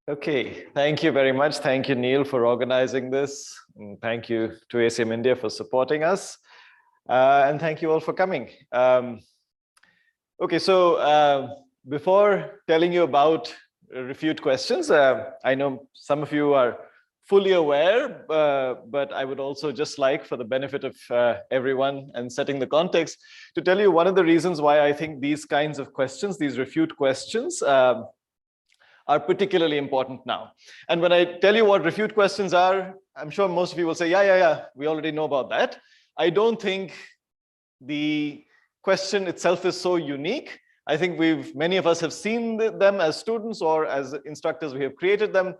Okay, thank you very much. Thank you, Neil, for organizing this. And thank you to ACM-India for supporting us. And thank you all for coming. Okay, so before telling you about Refute Questions, I know some of you are fully aware, but I would also just like, for the benefit of everyone and setting the context, to tell you one of the reasons why I think these kinds of questions, these Refute Questions, are particularly important now. And when I tell you what Refute Questions are, I'm sure most of you will say, yeah, we already know about that. I don't think the question itself is so unique. I think many of us have seen them as students or as instructors, we have created them.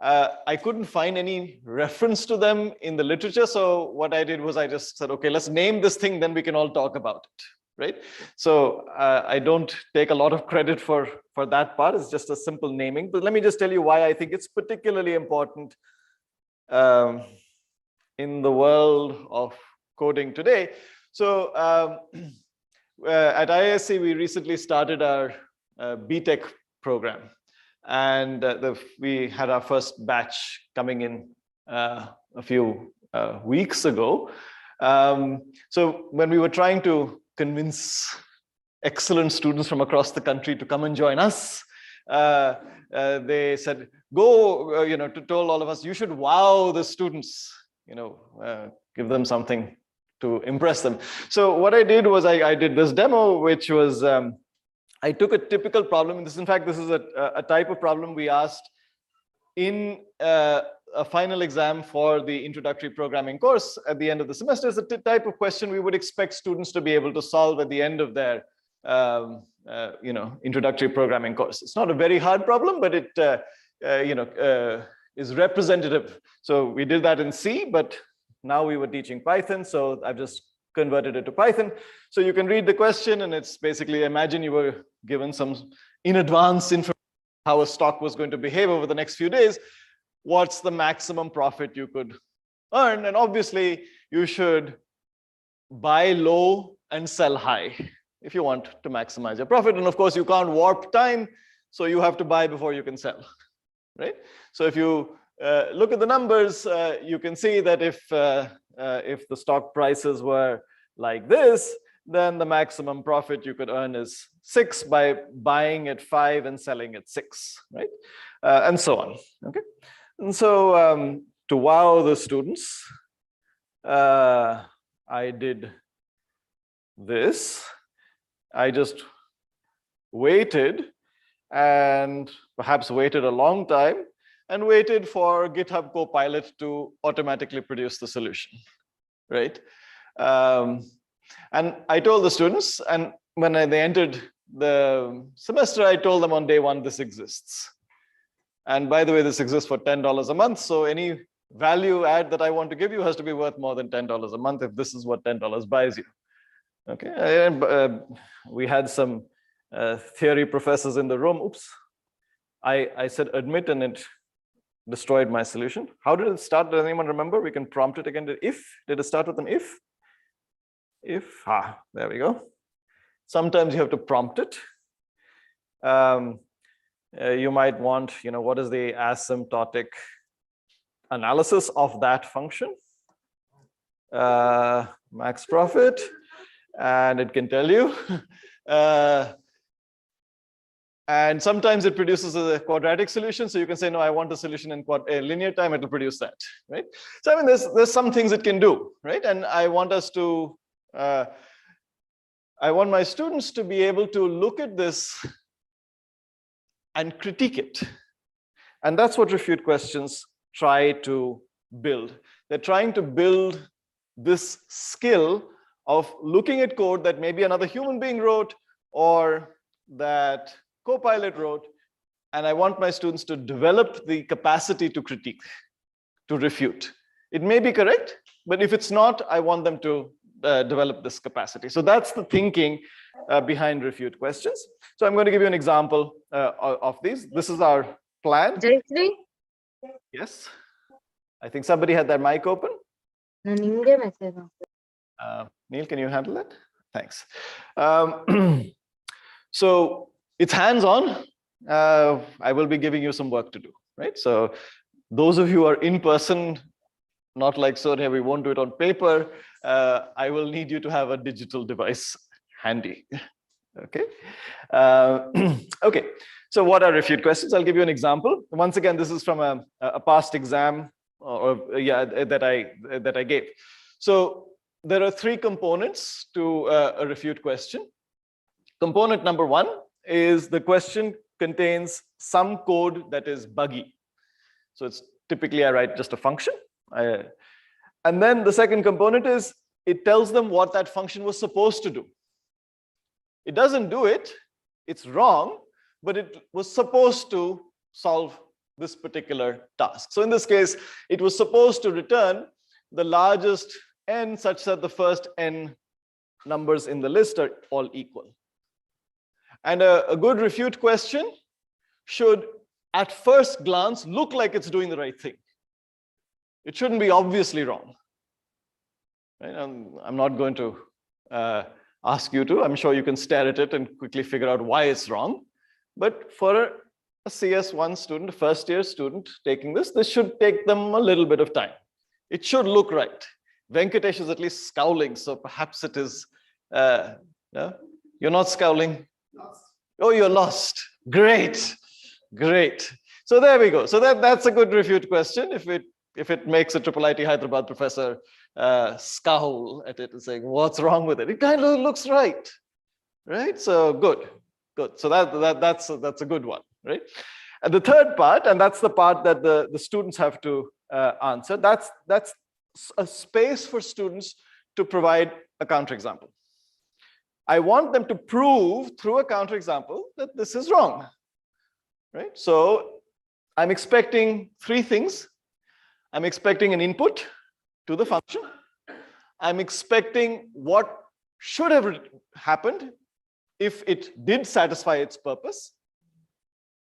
I couldn't find any reference to them in the literature. So what I did was I just said, okay, let's name this thing, then we can all talk about it. Right? So I don't take a lot of credit for that part. It's just a simple naming. But let me just tell you why I think it's particularly important in the world of coding today. So at IISc, we recently started our BTech program. And we had our first batch coming in a few weeks ago. So when we were trying to convince excellent students from across the country to come and join us, they said, go, told all of us, you should wow the students, give them something to impress them. So what I did was I did this demo, which was, I took a typical problem. In fact, this is a type of problem we asked in a final exam for the introductory programming course at the end of the semester. It's a type of question we would expect students to be able to solve at the end of their introductory programming course. It's not a very hard problem, but it is representative. So we did that in C, but now we were teaching Python, so I've just converted it to Python. So you can read the question, and it's basically, imagine you were given some in advance information how a stock was going to behave over the next few days. What's the maximum profit you could earn? And obviously, you should buy low and sell high if you want to maximize your profit. And of course, you can't warp time, so you have to buy before you can sell, right? So if you look at the numbers, you can see that if the stock prices were like this, then the maximum profit you could earn is 6 by buying at 5 and selling at 6, right? And so on, okay? And so to wow the students, I did this. I just waited, and perhaps waited a long time, and waited for GitHub Copilot to automatically produce the solution, right? And I told the students, and when they entered the semester, I told them on day one, this exists. And by the way, this exists for $10 a month. So any value add that I want to give you has to be worth more than $10 a month if this is what $10 buys you. Okay, and we had some theory professors in the room. Oops, I said admit, and it destroyed my solution. How did it start? Does anyone remember? We can prompt it again. Did it start with an if? If, there we go. Sometimes you have to prompt it. You might want, what is the asymptotic analysis of that function? Max profit, and it can tell you. And sometimes it produces a quadratic solution. So you can say, no, I want a solution in linear time, it will produce that, right? So I mean, there's some things it can do, right? And I want us to, I want my students to be able to look at this and critique it. And that's what Refute Questions try to build. They're trying to build this skill of looking at code that maybe another human being wrote or that Copilot wrote, and I want my students to develop the capacity to critique, to refute. It may be correct, but if it's not, I want them to develop this capacity. So that's the thinking behind Refute Questions. So I'm going to give you an example of these. This is our plan. Jayashree? Yes. I think somebody had their mic open. Neil, can you handle it? Thanks. So it's hands-on. I will be giving you some work to do, right? So those of you who are in person, not like Sonia, we won't do it on paper. I will need you to have a digital device handy. Okay. Okay. So what are refute questions? I'll give you an example. Once again, this is from a past exam, that I gave. So there are three components to a refute question. Component number one is the question contains some code that is buggy. So it's typically I write just a function. And then the second component is it tells them what that function was supposed to do. It doesn't do it, it's wrong, but it was supposed to solve this particular task. So in this case, it was supposed to return the largest n such that the first n numbers in the list are all equal. And a good refute question should, at first glance, look like it's doing the right thing. It shouldn't be obviously wrong. Right? I'm not going to ask you to. I'm sure you can stare at it and quickly figure out why it's wrong. But for a CS1 student, a first-year student taking this should take them a little bit of time. It should look right. Venkatesh is at least scowling, so perhaps it is. Yeah? You're not scowling? Lost. Oh, you're lost. Great. Great. So there we go. So that's a good refute question. If it makes a IIT Hyderabad professor scowl at it and saying, what's wrong with it? It kind of looks right. Right? So good. Good. So that's a good one, right? And the third part, and that's the part that the students have to answer, that's a space for students to provide a counterexample. I want them to prove through a counterexample that this is wrong, right? So I'm expecting three things. I'm expecting an input to the function. I'm expecting what should have happened if it did satisfy its purpose.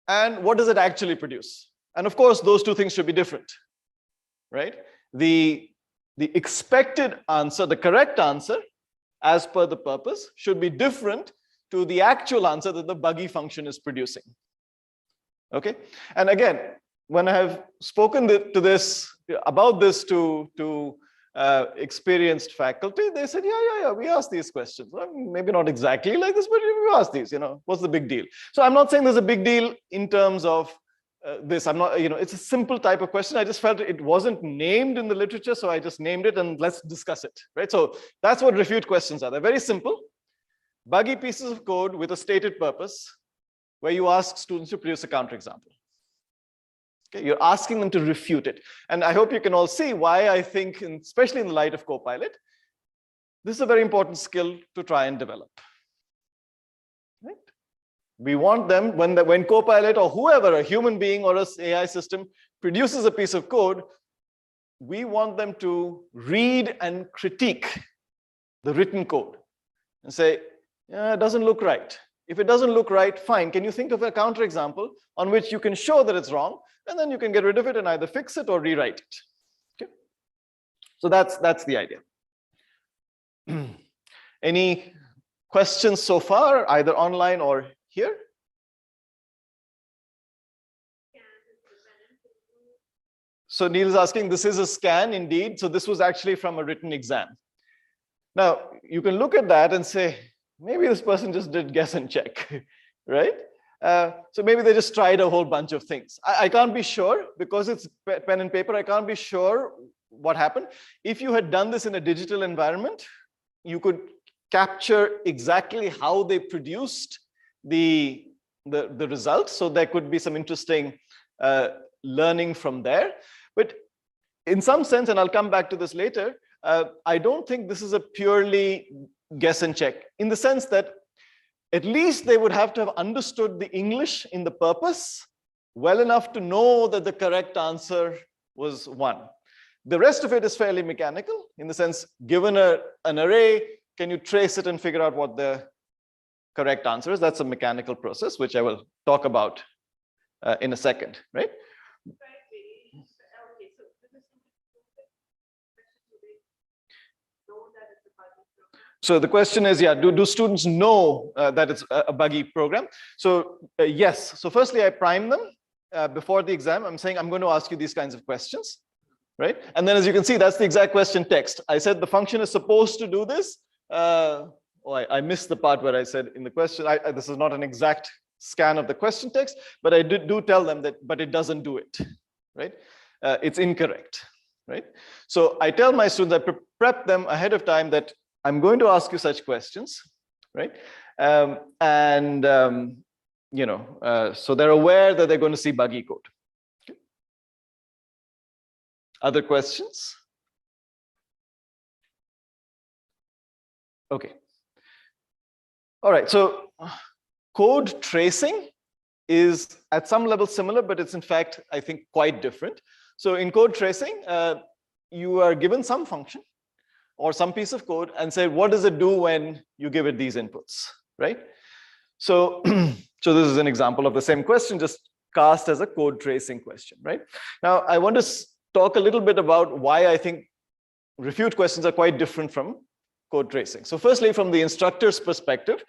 And what does it actually produce? And of course, those two things should be different, right? The expected answer, the correct answer, as per the purpose, should be different to the actual answer that the buggy function is producing. Okay? And again, when I have spoken about this to experienced faculty, they said, yeah, we asked these questions. Well, maybe not exactly like this, but we asked these, what's the big deal? So I'm not saying there's a big deal in terms of this. I'm not, it's a simple type of question. I just felt it wasn't named in the literature, so I just named it and let's discuss it, right? So that's what refute questions are. They're very simple, buggy pieces of code with a stated purpose where you ask students to produce a counterexample. Okay, you're asking them to refute it. And I hope you can all see why I think, especially in the light of Copilot, this is a very important skill to try and develop. Right? We want them, when Copilot or whoever, a human being or an AI system produces a piece of code, we want them to read and critique the written code and say, yeah, it doesn't look right. If it doesn't look right, fine. Can you think of a counterexample on which you can show that it's wrong? And then you can get rid of it and either fix it or rewrite it. Okay. So that's the idea. Any questions so far, either online or here? So Neil is asking, this is a scan indeed. So this was actually from a written exam. Now, you can look at that and say, maybe this person just did guess and check, right? So maybe they just tried a whole bunch of things. I can't be sure because it's pen and paper. I can't be sure what happened. If you had done this in a digital environment, you could capture exactly how they produced the results. So there could be some interesting learning from there. But in some sense, and I'll come back to this later, I don't think this is a purely guess and check, in the sense that at least they would have to have understood the English in the purpose well enough to know that the correct answer was 1. The rest of it is fairly mechanical, in the sense, given an array, can you trace it and figure out what the correct answer is? That's a mechanical process, which I will talk about in a second, right? So the question is, yeah, do students know that it's a buggy program? So yes. So firstly, I prime them before the exam, I'm saying I'm going to ask you these kinds of questions, right? And then as you can see, that's the exact question text. I said the function is supposed to do this. I missed the part where I said in the question, this is not an exact scan of the question text, but I do tell them that, but it doesn't do it, right? It's incorrect, right? So I tell my students, I prep them ahead of time that I'm going to ask you such questions, right? So they're aware that they're going to see buggy code. Okay. Other questions? Okay. All right, so code tracing is at some level similar, but it's in fact, I think, quite different. So in code tracing, you are given some function or some piece of code and say, what does it do when you give it these inputs, right? So, so this is an example of the same question, just cast as a code tracing question, right? Now, I want to talk a little bit about why I think refute questions are quite different from code tracing. So firstly, from the instructor's perspective,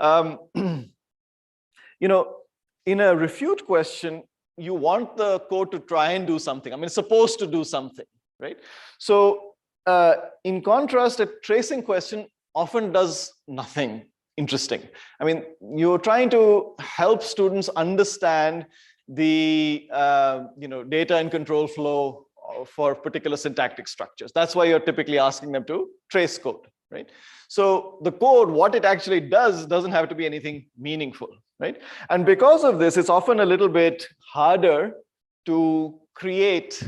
in a refute question, you want the code to try and do something. I mean, it's supposed to do something, right? So in contrast, a tracing question often does nothing interesting. I mean, you're trying to help students understand the data and control flow for particular syntactic structures. That's why you're typically asking them to trace code, right? So the code, what it actually does, doesn't have to be anything meaningful, right? And because of this, it's often a little bit harder to create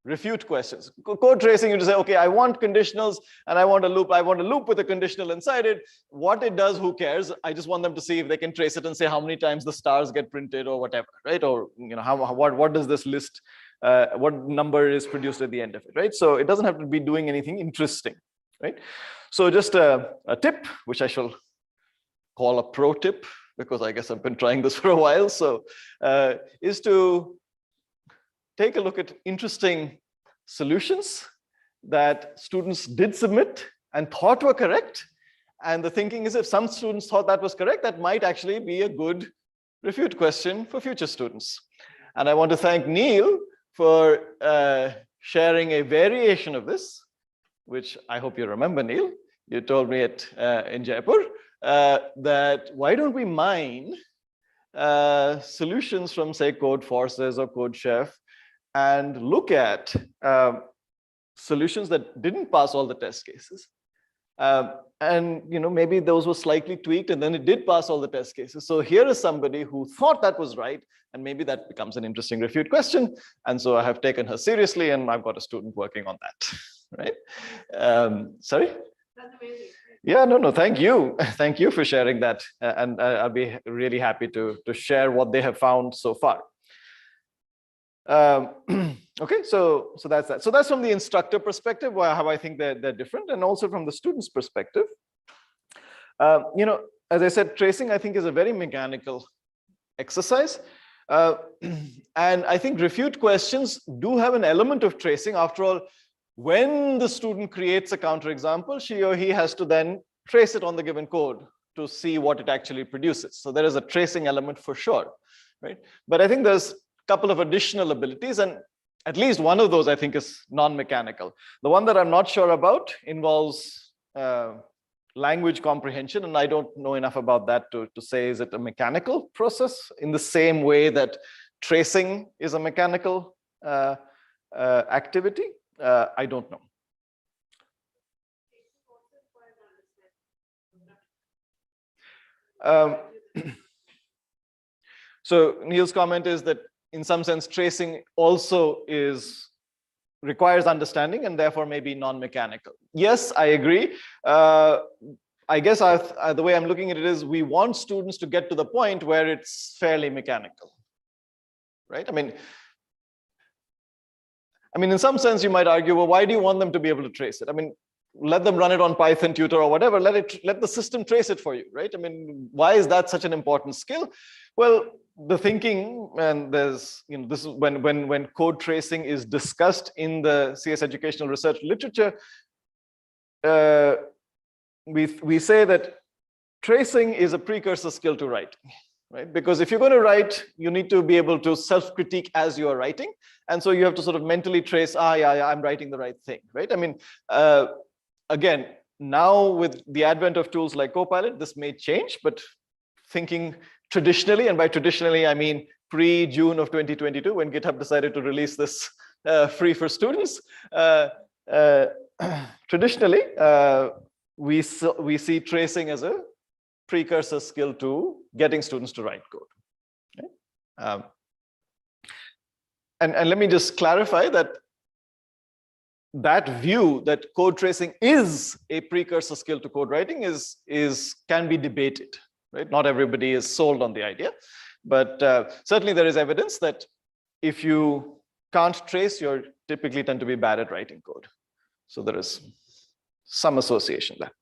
refute questions. Code tracing, you just say, okay, I want conditionals and I want a loop. I want a loop with a conditional inside it. What it does, who cares? I just want them to see if they can trace it and say how many times the stars get printed or whatever, right? Or what does this list, what number is produced at the end of it, right? So it doesn't have to be doing anything interesting, right? So just a tip, which I shall call a pro tip, because I guess I've been trying this for a while. So is to take a look at interesting solutions that students did submit and thought were correct. And the thinking is, if some students thought that was correct, that might actually be a good refute question for future students. And I want to thank Neil for sharing a variation of this, which I hope you remember, Neil. You told me it in Jaipur, that why don't we mine solutions from, say, Code Forces or Code Chef, and look at solutions that didn't pass all the test cases. And maybe those were slightly tweaked and then it did pass all the test cases. So here is somebody who thought that was right, and maybe that becomes an interesting refute question. And so I have taken her seriously and I've got a student working on that, right? Sorry? That's amazing. Yeah, no, thank you. Thank you for sharing that. And I'll be really happy to share what they have found so far. Okay, so that's that. So that's from the instructor perspective, how I think they're different, and also from the student's perspective. As I said, tracing, I think, is a very mechanical exercise. And I think refute questions do have an element of tracing. After all, when the student creates a counterexample, she or he has to then trace it on the given code to see what it actually produces. So there is a tracing element for sure, right? But I think there's couple of additional abilities, and at least one of those I think is non-mechanical. The one that I'm not sure about involves language comprehension, and I don't know enough about that to say, is it a mechanical process in the same way that tracing is a mechanical activity? I don't know. So Neil's comment is that in some sense, tracing also requires understanding and therefore may be non-mechanical. Yes, I agree. I guess the way I'm looking at it is we want students to get to the point where it's fairly mechanical, right? I mean, in some sense, you might argue, well, why do you want them to be able to trace it? I mean, let them run it on Python tutor or whatever. Let the system trace it for you, right? I mean, why is that such an important skill? Well, the thinking, and there's, this is when code tracing is discussed in the CS educational research literature, we say that tracing is a precursor skill to writing, right? Because if you're going to write, you need to be able to self-critique as you are writing. And so you have to sort of mentally trace, yeah, I'm writing the right thing, right? I mean, again, now with the advent of tools like Copilot, this may change, but thinking traditionally, and by traditionally, I mean pre-June of 2022, when GitHub decided to release this free for students, traditionally, we see tracing as a precursor skill to getting students to write code. Okay? And let me just clarify that view that code tracing is a precursor skill to code writing can be debated, right? Not everybody is sold on the idea, but certainly there is evidence that if you can't trace, you typically tend to be bad at writing code. So there is some association there.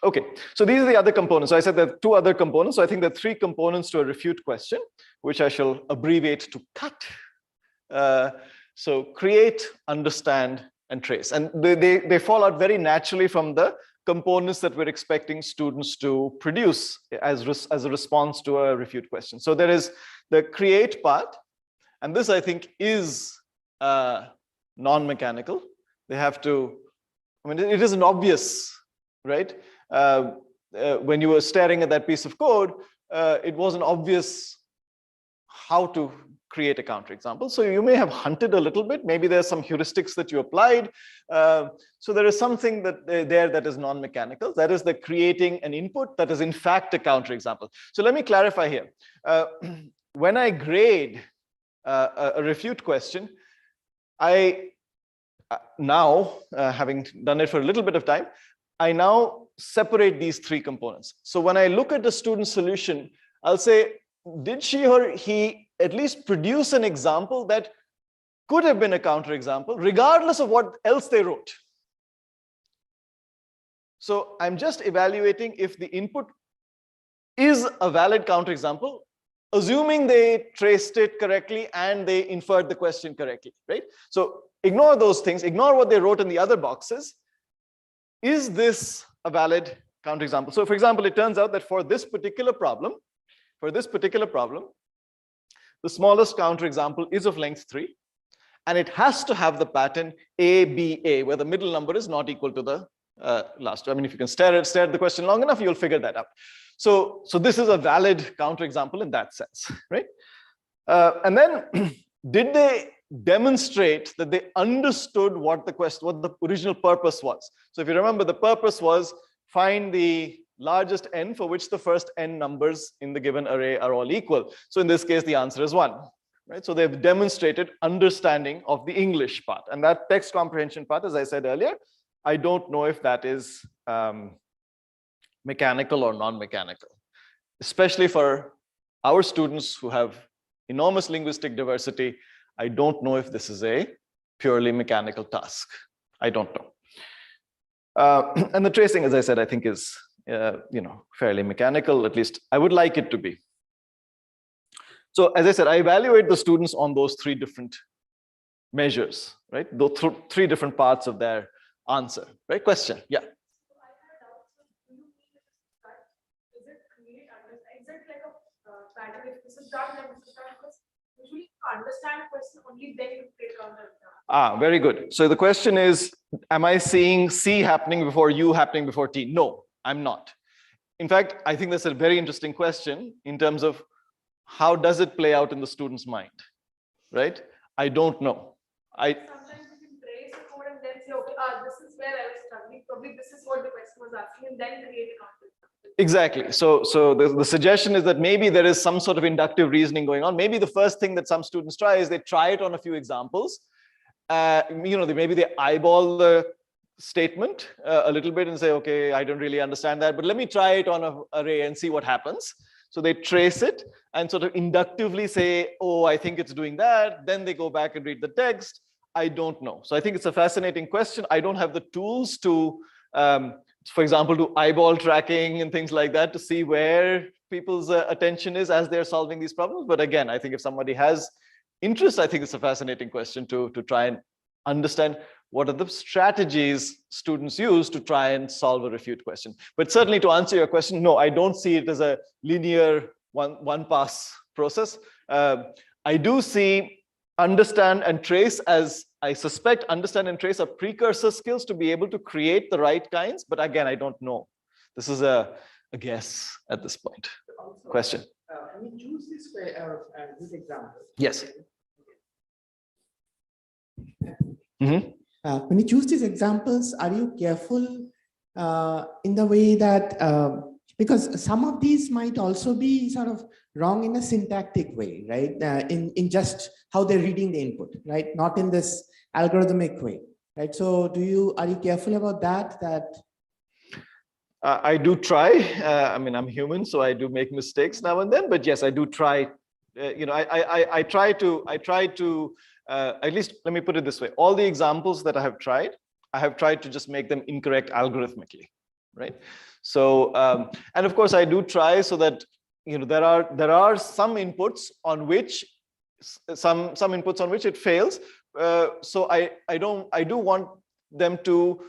Okay, so these are the other components. So I said there are two other components. So I think there are three components to a refute question, which I shall abbreviate to CUT. So create, understand, and trace. And they fall out very naturally from the components that we're expecting students to produce as a response to a refute question. So there is the create part, and this I think is non-mechanical. They have to, I mean, it isn't obvious, right? When you were staring at that piece of code, it wasn't obvious how to create a counterexample. So you may have hunted a little bit. Maybe there's some heuristics that you applied. So there is something that is non-mechanical. That is the creating an input that is in fact a counterexample. So let me clarify here. When I grade a refute question, I now, having done it for a little bit of time, I now separate these three components. So when I look at the student's solution, I'll say, did she or he at least produce an example that could have been a counterexample, regardless of what else they wrote? So I'm just evaluating if the input is a valid counterexample, assuming they traced it correctly and they inferred the question correctly, right? So ignore those things, ignore what they wrote in the other boxes. Is this a valid counterexample? So for example, it turns out that for this particular problem, the smallest counterexample is of length 3, and it has to have the pattern ABA, where the middle number is not equal to the last. I mean, if you can stare at the question long enough, you'll figure that out. So this is a valid counterexample in that sense, right? And then did they demonstrate that they understood what the original purpose was? So if you remember, the purpose was find the largest n for which the first n numbers in the given array are all equal. So in this case, the answer is 1, right? So they've demonstrated understanding of the English part, and that text comprehension part, as I said earlier, I don't know if that is mechanical or non-mechanical, especially for our students who have enormous linguistic diversity. I don't know if this is a purely mechanical task. I don't know. And the tracing, as I said, I think is fairly mechanical. At least I would like it to be. So as I said, I evaluate the students on those 3 different measures, right? Those 3 different parts of their answer, right? Question, yeah. Pattern, if this is done, then this is done, because usually you understand a question only then you create counter. Very good. So the question is, am I seeing C happening before U happening before T? No, I'm not. In fact, I think that's a very interesting question in terms of how does it play out in the student's mind, right? I don't know. Sometimes you can trace the code and then say, okay, this is where I was struggling. Probably this is what the question was asking, and then create a counter. Exactly. So the suggestion is that maybe there is some sort of inductive reasoning going on. Maybe the first thing that some students try is they try it on a few examples. Maybe they eyeball the statement a little bit and say, okay, I don't really understand that, but let me try it on an array and see what happens. So they trace it and sort of inductively say, oh, I think it's doing that. Then they go back and read the text. I don't know. So I think it's a fascinating question. I don't have the tools to, for example, do eyeball tracking and things like that to see where people's attention is as they're solving these problems. But again, I think if somebody has interest, I think it's a fascinating question to try and understand what are the strategies students use to try and solve a refute question. But certainly to answer your question, no, I don't see it as a linear one pass process. I do see understand and trace as, I suspect understand and trace are precursor skills to be able to create the right kinds. But again, I don't know. This is a guess at this point. Also, question. Can we choose this way this example? Yes. Mm-hmm. When you choose these examples, are you careful in the way that, because some of these might also be sort of wrong in a syntactic way, right? In just how they're reading the input, right? Not in this algorithmic way, right? So are you careful about that? I do try. I mean, I'm human, so I do make mistakes now and then. But yes, I do try. I try to. At least, let me put it this way: all the examples that I have tried to just make them incorrect algorithmically, right? So, and of course, I do try so that there are some inputs on which it fails. So I don't want them to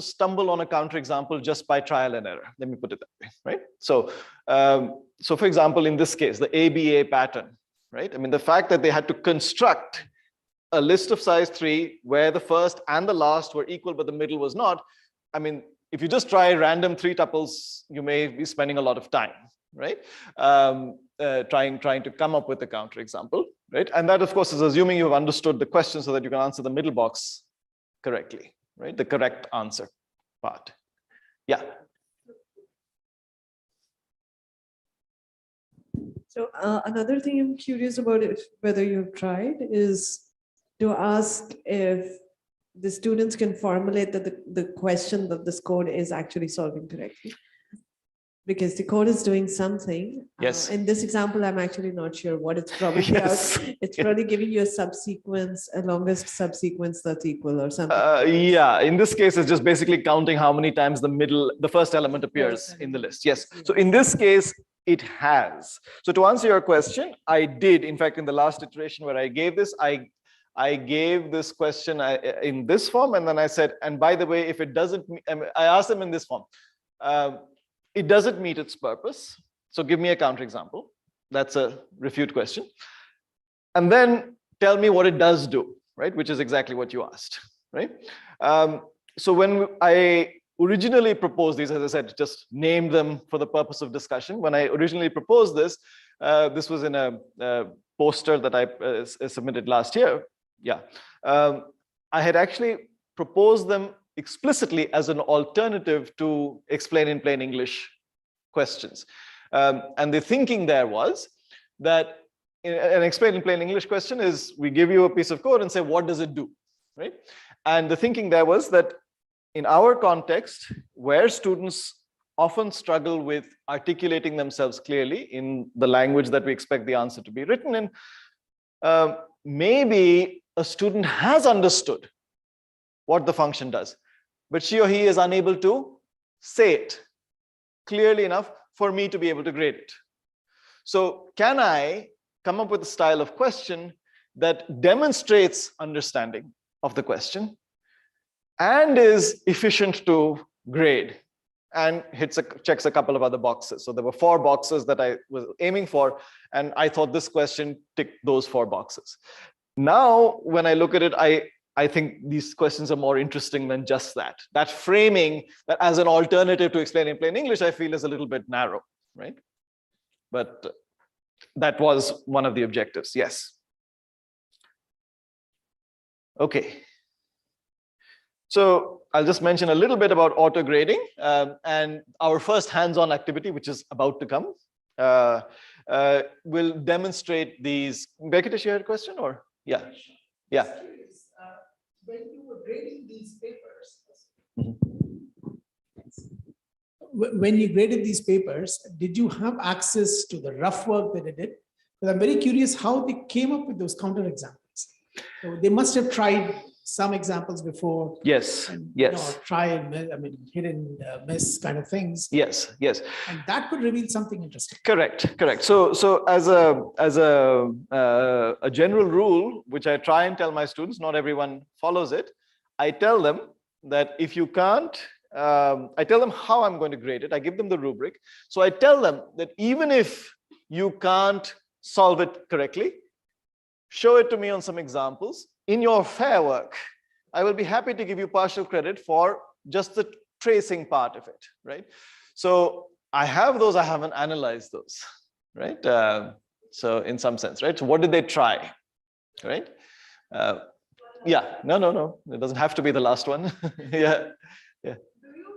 stumble on a counterexample just by trial and error. Let me put it that way, right? So, so for example, in this case, the ABA pattern, right? I mean, the fact that they had to construct a list of size 3 where the first and the last were equal, but the middle was not. I mean, if you just try random 3 tuples, you may be spending a lot of time, right? Trying to come up with a counterexample, right? And that, of course, is assuming you've understood the question so that you can answer the middle box correctly, right? The correct answer part. Yeah. So another thing I'm curious about, whether you've tried, is to ask if the students can formulate the question that this code is actually solving correctly. Because the code is doing something. Yes. In this example, I'm actually not sure what it's probably Yes. out. It's probably giving you a subsequence, a longest subsequence that's equal or something. Yeah, in this case, it's just basically counting how many times the first element appears in the list. Yes. So in this case, it has. So to answer your question, I did, in fact, in the last iteration where I gave this, I gave this question in this form, and then I said, and by the way, if it doesn't, I asked them in this form, it doesn't meet its purpose, so give me a counterexample. That's a refute question. And then tell me what it does do, right? Which is exactly what you asked, right? So when I originally proposed these, as I said, just named them for the purpose of discussion. When I originally proposed this, this was in a poster that I submitted last year. Yeah, I had actually proposed them explicitly as an alternative to explain in plain English questions. And the thinking there was that an explain in plain English question is we give you a piece of code and say, what does it do, right? And the thinking there was that in our context, where students often struggle with articulating themselves clearly in the language that we expect the answer to be written in, maybe a student has understood what the function does, but she or he is unable to say it clearly enough for me to be able to grade it. So can I come up with a style of question that demonstrates understanding of the question and is efficient to grade and checks a couple of other boxes. So there were 4 boxes that I was aiming for, and I thought this question ticked those 4 boxes. Now, when I look at it, I think these questions are more interesting than just that. That framing that as an alternative to explain in plain English, I feel is a little bit narrow, right? But that was one of the objectives, yes. Okay. So I'll just mention a little bit about auto grading and our first hands-on activity, which is about to come, will demonstrate these. Venkatesh, you had a question or? Yeah. Yeah. When you were grading these papers, when you graded these papers, did you have access to the rough work that they did? Because I'm very curious how they came up with those counterexamples. So they must have tried some examples before. Yes, And, yes. try and miss, hit and miss kind of things. Yes, yes. And that could reveal something interesting. Correct, correct. So as a general rule, which I try and tell my students, not everyone follows it. I tell them that if you can't, I tell them how I'm going to grade it. I give them the rubric. So I tell them that even if you can't solve it correctly, show it to me on some examples. In your fair work, I will be happy to give you partial credit for just the tracing part of it, right? So I have those, I haven't analyzed those, right? So in some sense, right? So what did they try, right? Yeah, no, it doesn't have to be the last one. Yeah. Do you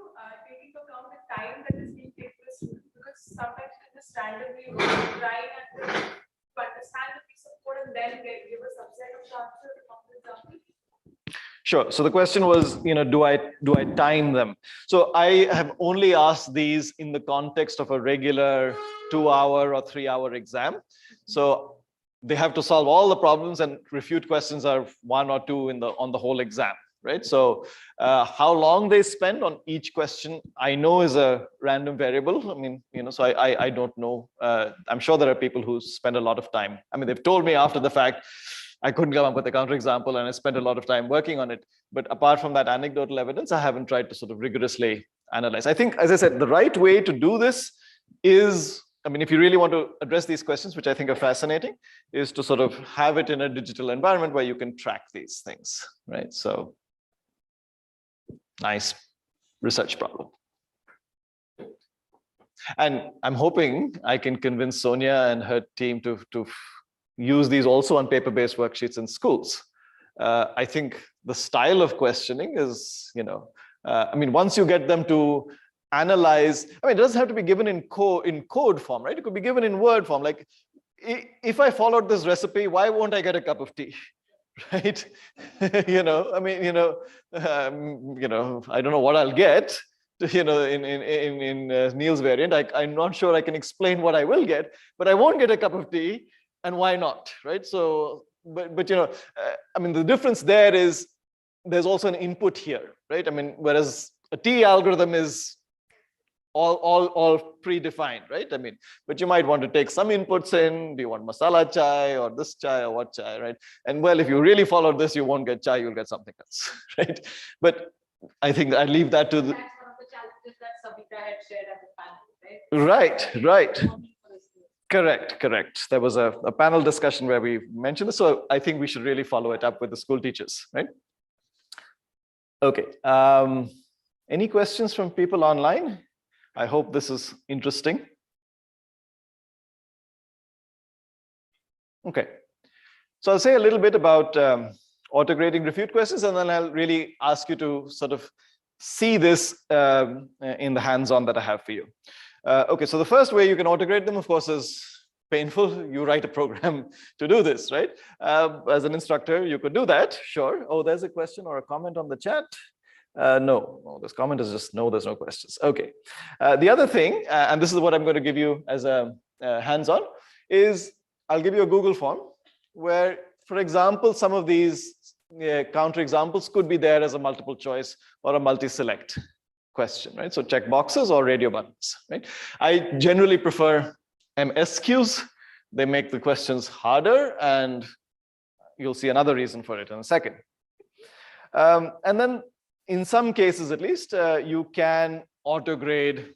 take into account the time that is being taken to the student? Because sometimes in this randomly try and to understand the piece of code and then give a subset of the answer to come to example? Sure. So the question was, do I time them? So I have only asked these in the context of a regular 2-hour or 3-hour exam. So they have to solve all the problems, and refute questions are 1 or 2 on the whole exam, right? So how long they spend on each question, I know is a random variable. So I don't know. I'm sure there are people who spend a lot of time. They've told me after the fact, I couldn't come up with a counterexample and I spent a lot of time working on it. But apart from that anecdotal evidence, I haven't tried to sort of rigorously analyze. I think, as I said, the right way to do this is, if you really want to address these questions, which I think are fascinating, is to sort of have it in a digital environment where you can track these things, right? So nice research problem. And I'm hoping I can convince Sonia and her team to use these also on paper-based worksheets in schools. I think the style of questioning is, once you get them to analyze, it doesn't have to be given in code form, right? It could be given in word form. Like, if I followed this recipe, why won't I get a cup of tea? Right? I don't know what I'll get, in Neil's variant. I'm not sure I can explain what I will get, but I won't get a cup of tea. And why not, right? So, but the difference there is there's also an input here, right? Whereas a T algorithm is all predefined, right? But you might want to take some inputs in. Do you want masala chai or this chai or what chai, right? And well, if you really follow this, you won't get chai, you'll get something else, right? But I think I leave that to the. That's one of the challenges that Savita had shared at the panel, right? Right. Correct. There was a panel discussion where we mentioned this, so I think we should really follow it up with the school teachers, right? Okay. Any questions from people online? I hope this is interesting. Okay. So I'll say a little bit about auto-grading refute questions, and then I'll really ask you to sort of see this in the hands-on that I have for you. Okay, so the first way you can auto-grade them, of course, is painful. You write a program to do this, right? As an instructor, you could do that, sure. Oh, there's a question or a comment on the chat. No, this comment is just no, there's no questions. Okay. The other thing, and this is what I'm going to give you as a hands-on, is I'll give you a Google form where, for example, some of these counter examples could be there as a multiple choice or a multi-select question, right? So check boxes or radio buttons, right? I generally prefer MSQs. They make the questions harder, and you'll see another reason for it in a second. And then in some cases, at least, you can auto-grade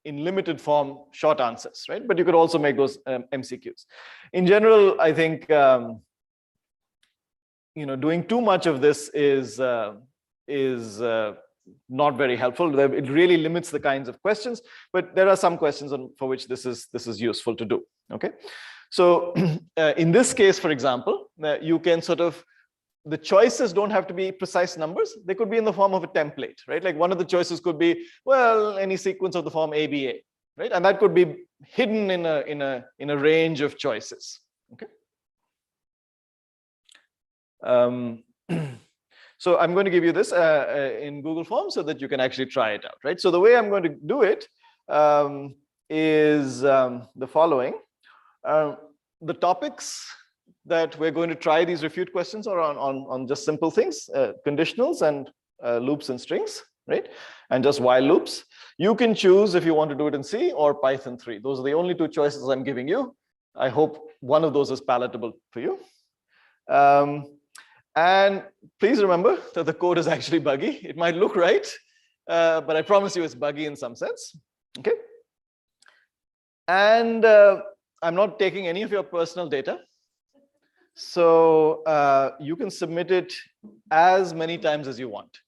in limited form short answers, right? But you could also make those MCQs. In general, I think doing too much of this is not very helpful. It really limits the kinds of questions, but there are some questions for which this is useful to do. Okay, so in this case, for example, you can sort of, the choices don't have to be precise numbers. They could be in the form of a template, right? Like one of the choices could be, well, any sequence of the form ABA, right? And that could be hidden in a range of choices. Okay. So I'm going to give you this in Google Forms so that you can actually try it out, right? So the way I'm going to do it is the following. The topics that we're going to try these refute questions or on just simple things, conditionals and loops and strings, right? And just while loops. You can choose if you want to do it in C or Python 3. Those are the only two choices I'm giving you. I hope one of those is palatable for you. And please remember that the code is actually buggy. It might look right, but I promise you it's buggy in some sense. Okay. And I'm not taking any of your personal data. So you can submit it as many times as you want.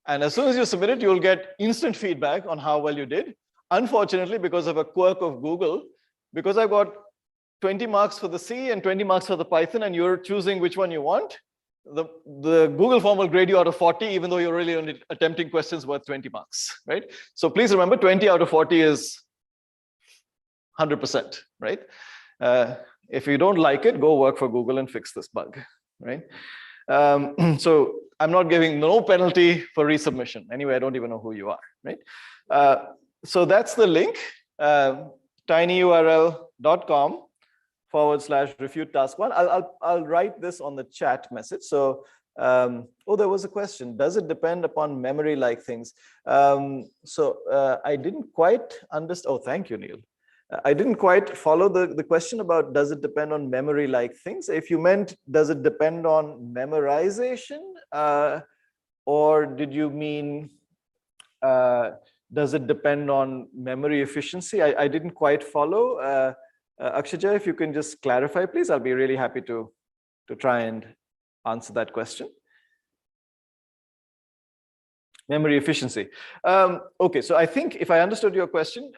And as soon as you submit it, you'll get instant feedback on how well you did. Unfortunately, because of a quirk of Google, because I got 20 marks for the C and 20 marks for the Python, and you're choosing which one you want, the Google form will grade you out of 40, even though you're really only attempting questions worth 20 marks, right? So please remember, 20 out of 40 is 100%, right? If you don't like it, go work for Google and fix this bug, right? So I'm not giving no penalty for resubmission. Anyway, I don't even know who you are, right? So that's the link, tinyurl.com/refute task 1. I'll write this on the chat message. So, oh, there was a question. Does it depend upon memory-like things? I didn't quite understand. Oh, thank you, Neil. I didn't quite follow the question about does it depend on memory-like things. If you meant does it depend on memorization, or did you mean does it depend on memory efficiency? I didn't quite follow. Akshaja, if you can just clarify, please, I'll be really happy to try and answer that question. Memory efficiency. Okay, so I think if I understood your question,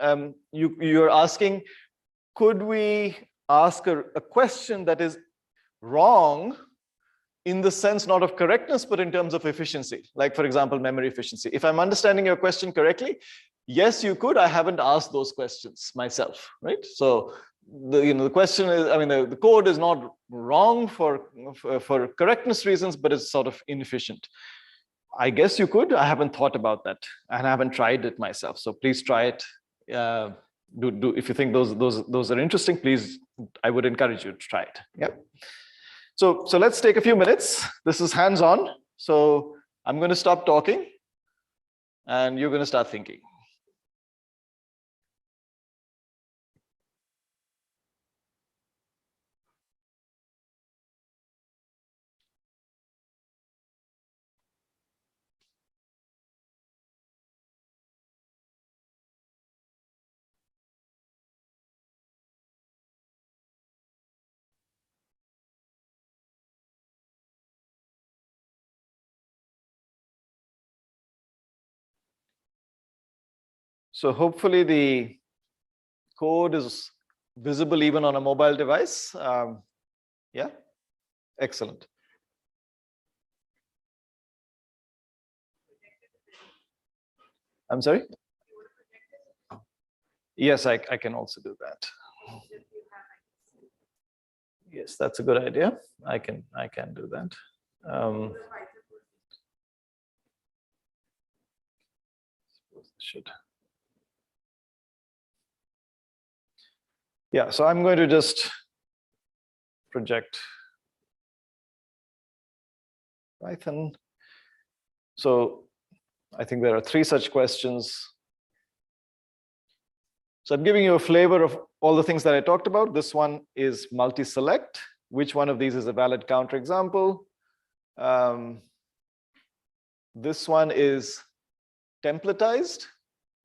you're asking, could we ask a question that is wrong in the sense not of correctness, but in terms of efficiency, like, for example, memory efficiency? If I'm understanding your question correctly, yes, you could. I haven't asked those questions myself, right? So the question is, I mean, the code is not wrong for correctness reasons, but it's sort of inefficient. I guess you could. I haven't thought about that, and I haven't tried it myself. So please try it. If you think those are interesting, please, I would encourage you to try it. Yeah. So let's take a few minutes. This is hands-on. So I'm going to stop talking, and you're going to start thinking. So hopefully the code is visible even on a mobile device. Yeah, excellent. I'm sorry? Yes, I can also do that. Yes, that's a good idea. I can do that. Should. Yeah, so I'm going to just project Python. So I think there are 3 such questions. So I'm giving you a flavor of all the things that I talked about. This one is multi-select. Which one of these is a valid counterexample? This one is templatized,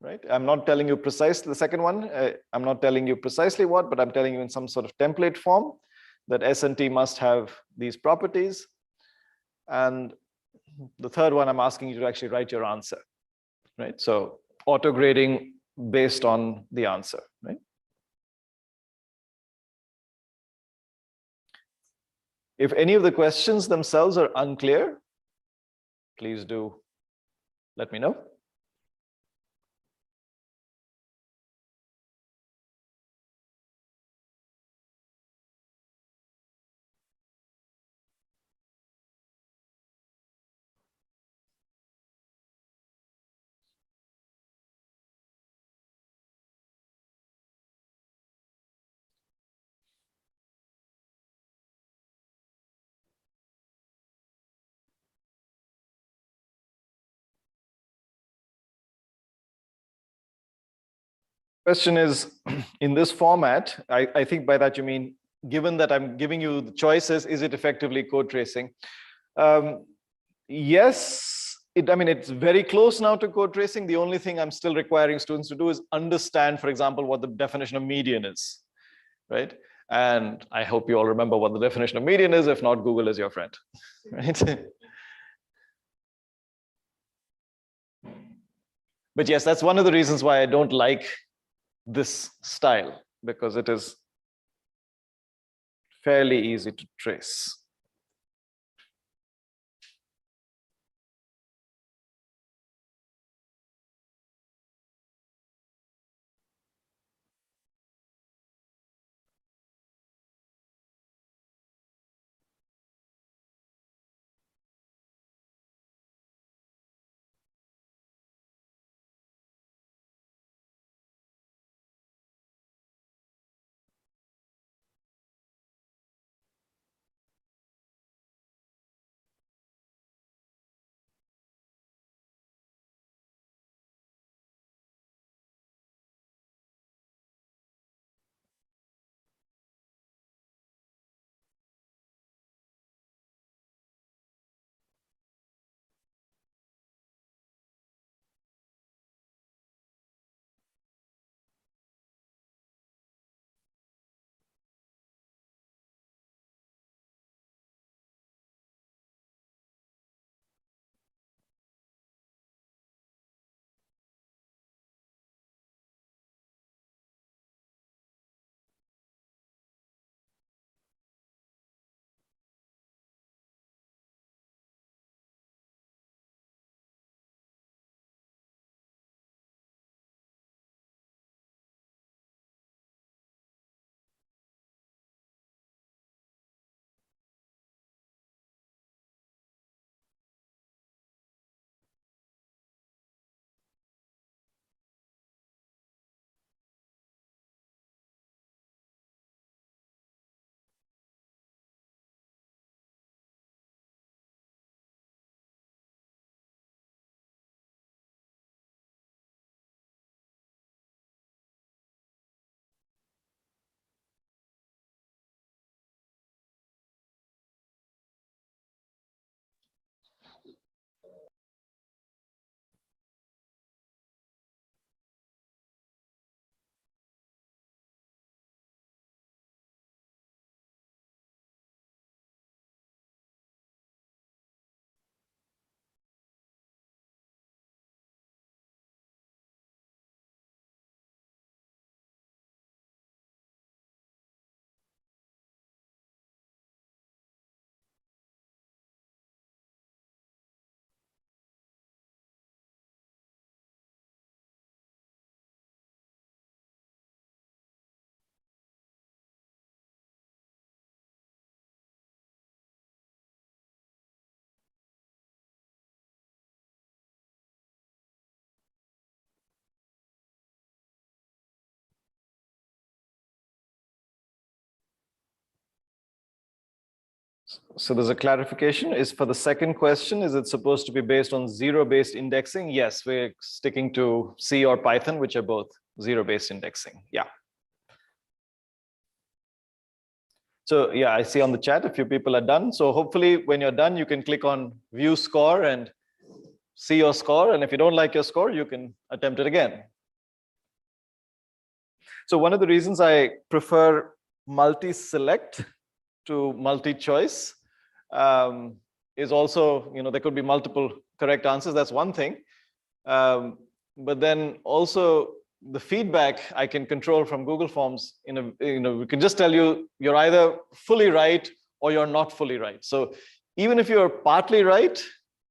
right? I'm not telling you precisely, the second one, I'm not telling you precisely what, but I'm telling you in some sort of template form that S and T must have these properties. And the third one, I'm asking you to actually write your answer, right? So auto grading based on the answer, right? If any of the questions themselves are unclear, please do let me know. question is, in this format, I think by that you mean, given that I'm giving you the choices, is it effectively code tracing? Yes, I mean, it's very close now to code tracing. The only thing I'm still requiring students to do is understand, for example, what the definition of median is, right? And I hope you all remember what the definition of median is. If not, Google is your friend, right? But yes, that's one of the reasons why I don't like this style, because it is fairly easy to trace. So there's a clarification. Is for the second question, is it supposed to be based on zero-based indexing? Yes, we're sticking to C or Python, which are both zero-based indexing. Yeah. So yeah, I see on the chat a few people are done. So hopefully when you're done, you can click on view score and see your score. And if you don't like your score, you can attempt it again. So one of the reasons I prefer multi-select to multi-choice is also, there could be multiple correct answers. That's one thing. But then also the feedback I can control from Google Forms we can just tell you you're either fully right or you're not fully right. So even if you're partly right,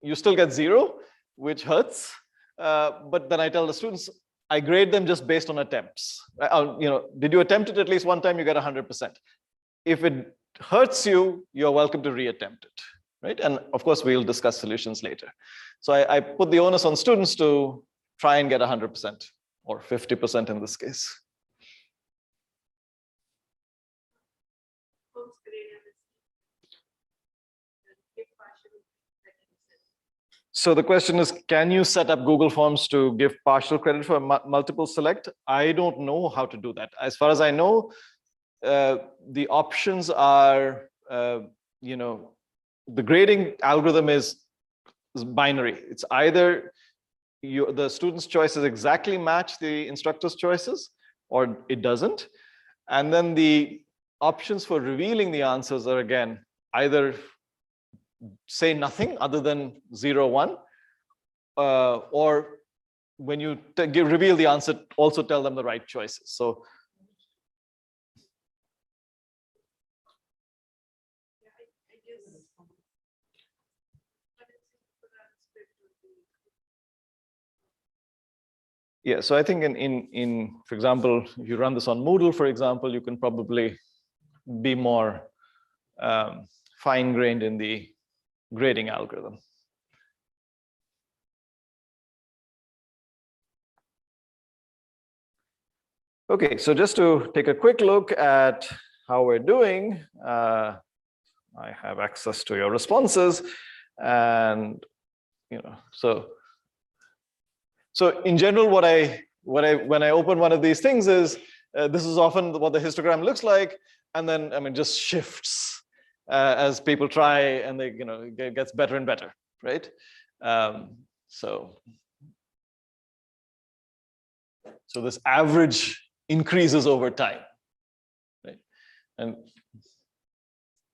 you still get 0, which hurts. But then I tell the students, I grade them just based on attempts. Did you attempt it at least one time? You get 100%. If it hurts you, you're welcome to reattempt it, right? And of course, we'll discuss solutions later. So I put the onus on students to try and get 100% or 50% in this case. So the question is, can you set up Google Forms to give partial credit for multiple select? I don't know how to do that. As far as I know, the options are, you know, the grading algorithm is binary. It's either the student's choices exactly match the instructor's choices, or it doesn't. And then the options for revealing the answers are, again, either say nothing other than 0, 1, or when you reveal the answer, also tell them the right choices. So yeah, so I think in for example, if you run this on Moodle, for example, you can probably be more fine-grained in the grading algorithm. Okay, so just to take a quick look at how we're doing, I have access to your responses, and you know, so in general, when I open one of these things is this is often what the histogram looks like, and then I mean just shifts as people try, and they it gets better and better, right? So this average increases over time, right? And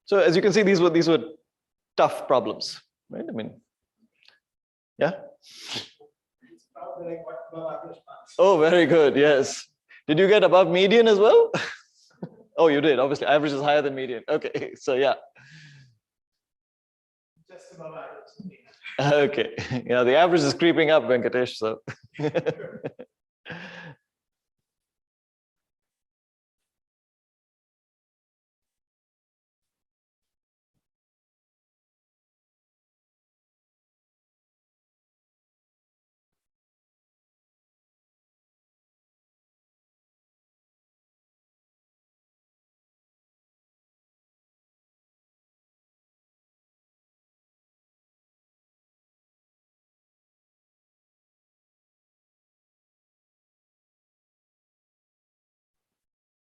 so as you can see, these were tough problems, right? I mean, yeah. Oh, very good. Yes. Did you get above median as well? Oh, you did. Obviously, average is higher than median. Okay, so yeah. Just above average. Okay. Yeah, the average is creeping up, Venkatesh. So.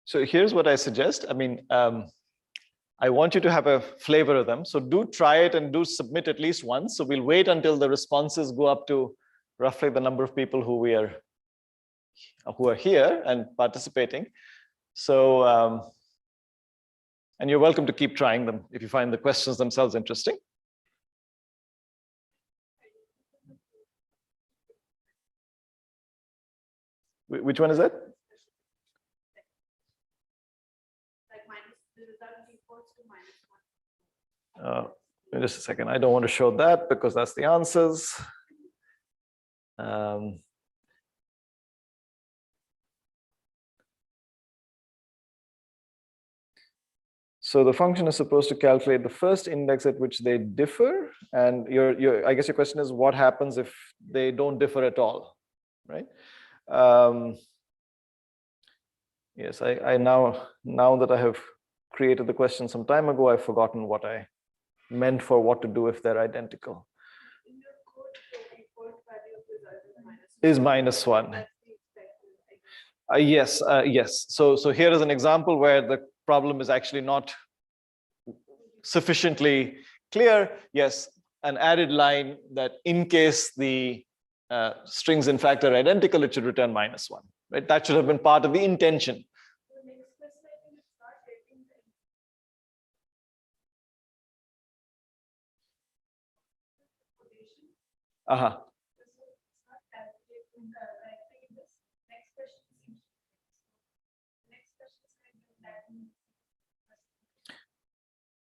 So here's what I suggest. I mean, I want you to have a flavor of them. So do try it and do submit at least once. So we'll wait until the responses go up to roughly the number of people who are here and participating. So, and you're welcome to keep trying them if you find the questions themselves interesting. Which one is that? Just a second. I don't want to show that because that's the answers. So the function is supposed to calculate the first index at which they differ. And I guess your question is what happens if they don't differ at all, right? Yes, I now that I have created the question some time ago, I've forgotten what I meant for what to do if they're identical. In your code, the default value of result is -1. Yes, yes. So here is an example where the problem is actually not sufficiently clear. Yes, an added line that in case the strings in fact are identical, it should return -1. Right? That should have been part of the intention. Uh-huh.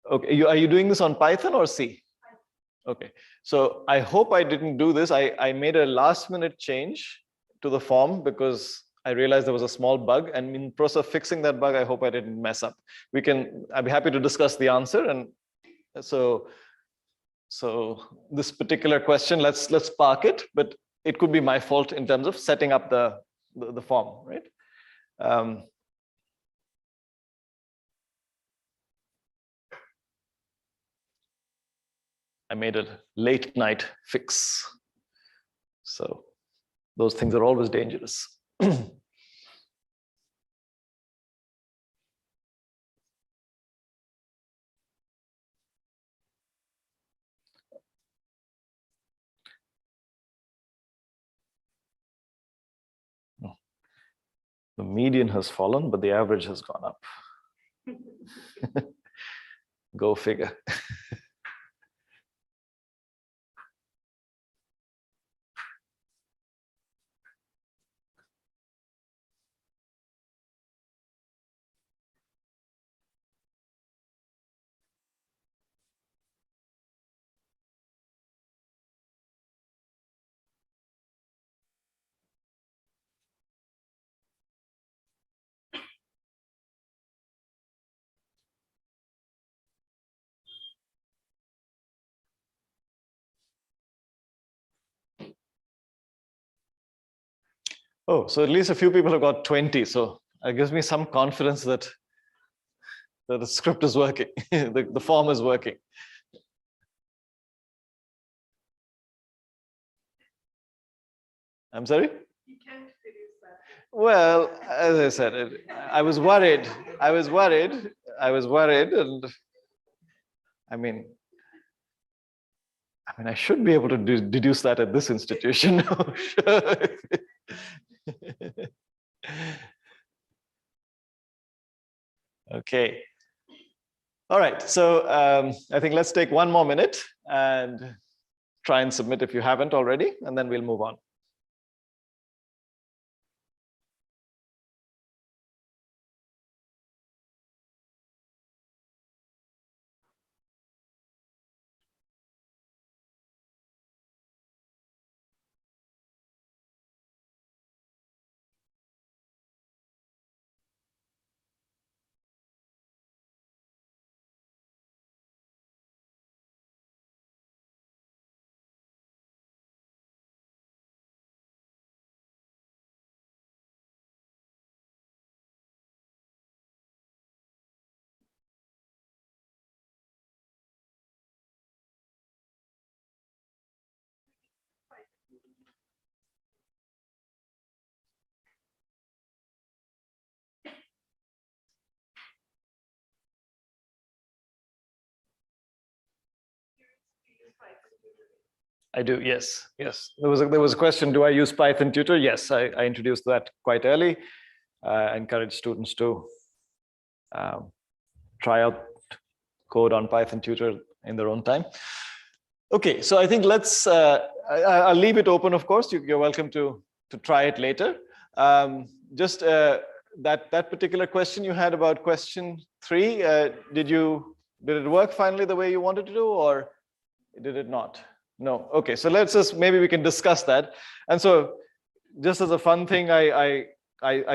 Okay, are you doing this on Python or C? Okay, so I hope I didn't do this. I made a last minute change to the form because I realized there was a small bug, and in the process of fixing that bug, I hope I didn't mess up. I'd be happy to discuss the answer. And so this particular question, let's park it, but it could be my fault in terms of setting up the form, right? I made a late night fix. So those things are always dangerous. The median has fallen, but the average has gone up. Go figure. Oh, so at least a few people have got 20. So it gives me some confidence that the script is working, the form is working. I'm sorry? You can't reduce that. Well, as I said, I was worried. And I mean, I should be able to deduce that at this institution. Okay. All right. So I think let's take one more minute and try and submit if you haven't already, and then we'll move on. I do, yes, yes. There was a question, do I use Python tutor? Yes, I introduced that quite early. I encourage students to try out code on Python tutor in their own time. Okay, so I think let's, I'll leave it open, of course. You're welcome to try it later. Just that particular question you had about question 3, did it work finally the way you wanted to do, or did it not? No. Okay, so let's just, maybe we can discuss that. And so just as a fun thing, I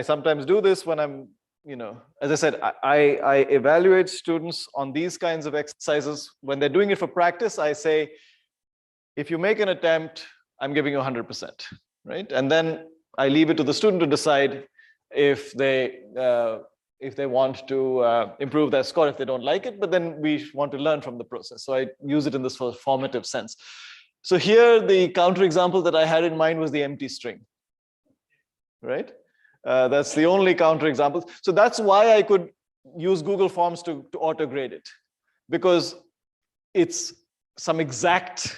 sometimes do this when I'm, as I said, I evaluate students on these kinds of exercises. When they're doing it for practice, I say, if you make an attempt, I'm giving you 100%, right? And then I leave it to the student to decide if they want to improve their score if they don't like it, but then we want to learn from the process. So I use it in this formative sense. So here, the counterexample that I had in mind was the empty string, right? That's the only counterexample. So that's why I could use Google Forms to auto-grade it, because it's some exact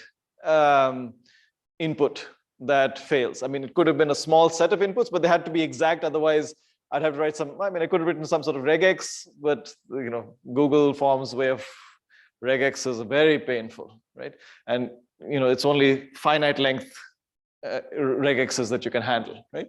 input that fails. I mean, it could have been a small set of inputs, but they had to be exact. Otherwise, I'd have to write some, I mean, I could have written some sort of regex, but Google Forms way of regex is very painful, right? And it's only finite length regexes that you can handle, right?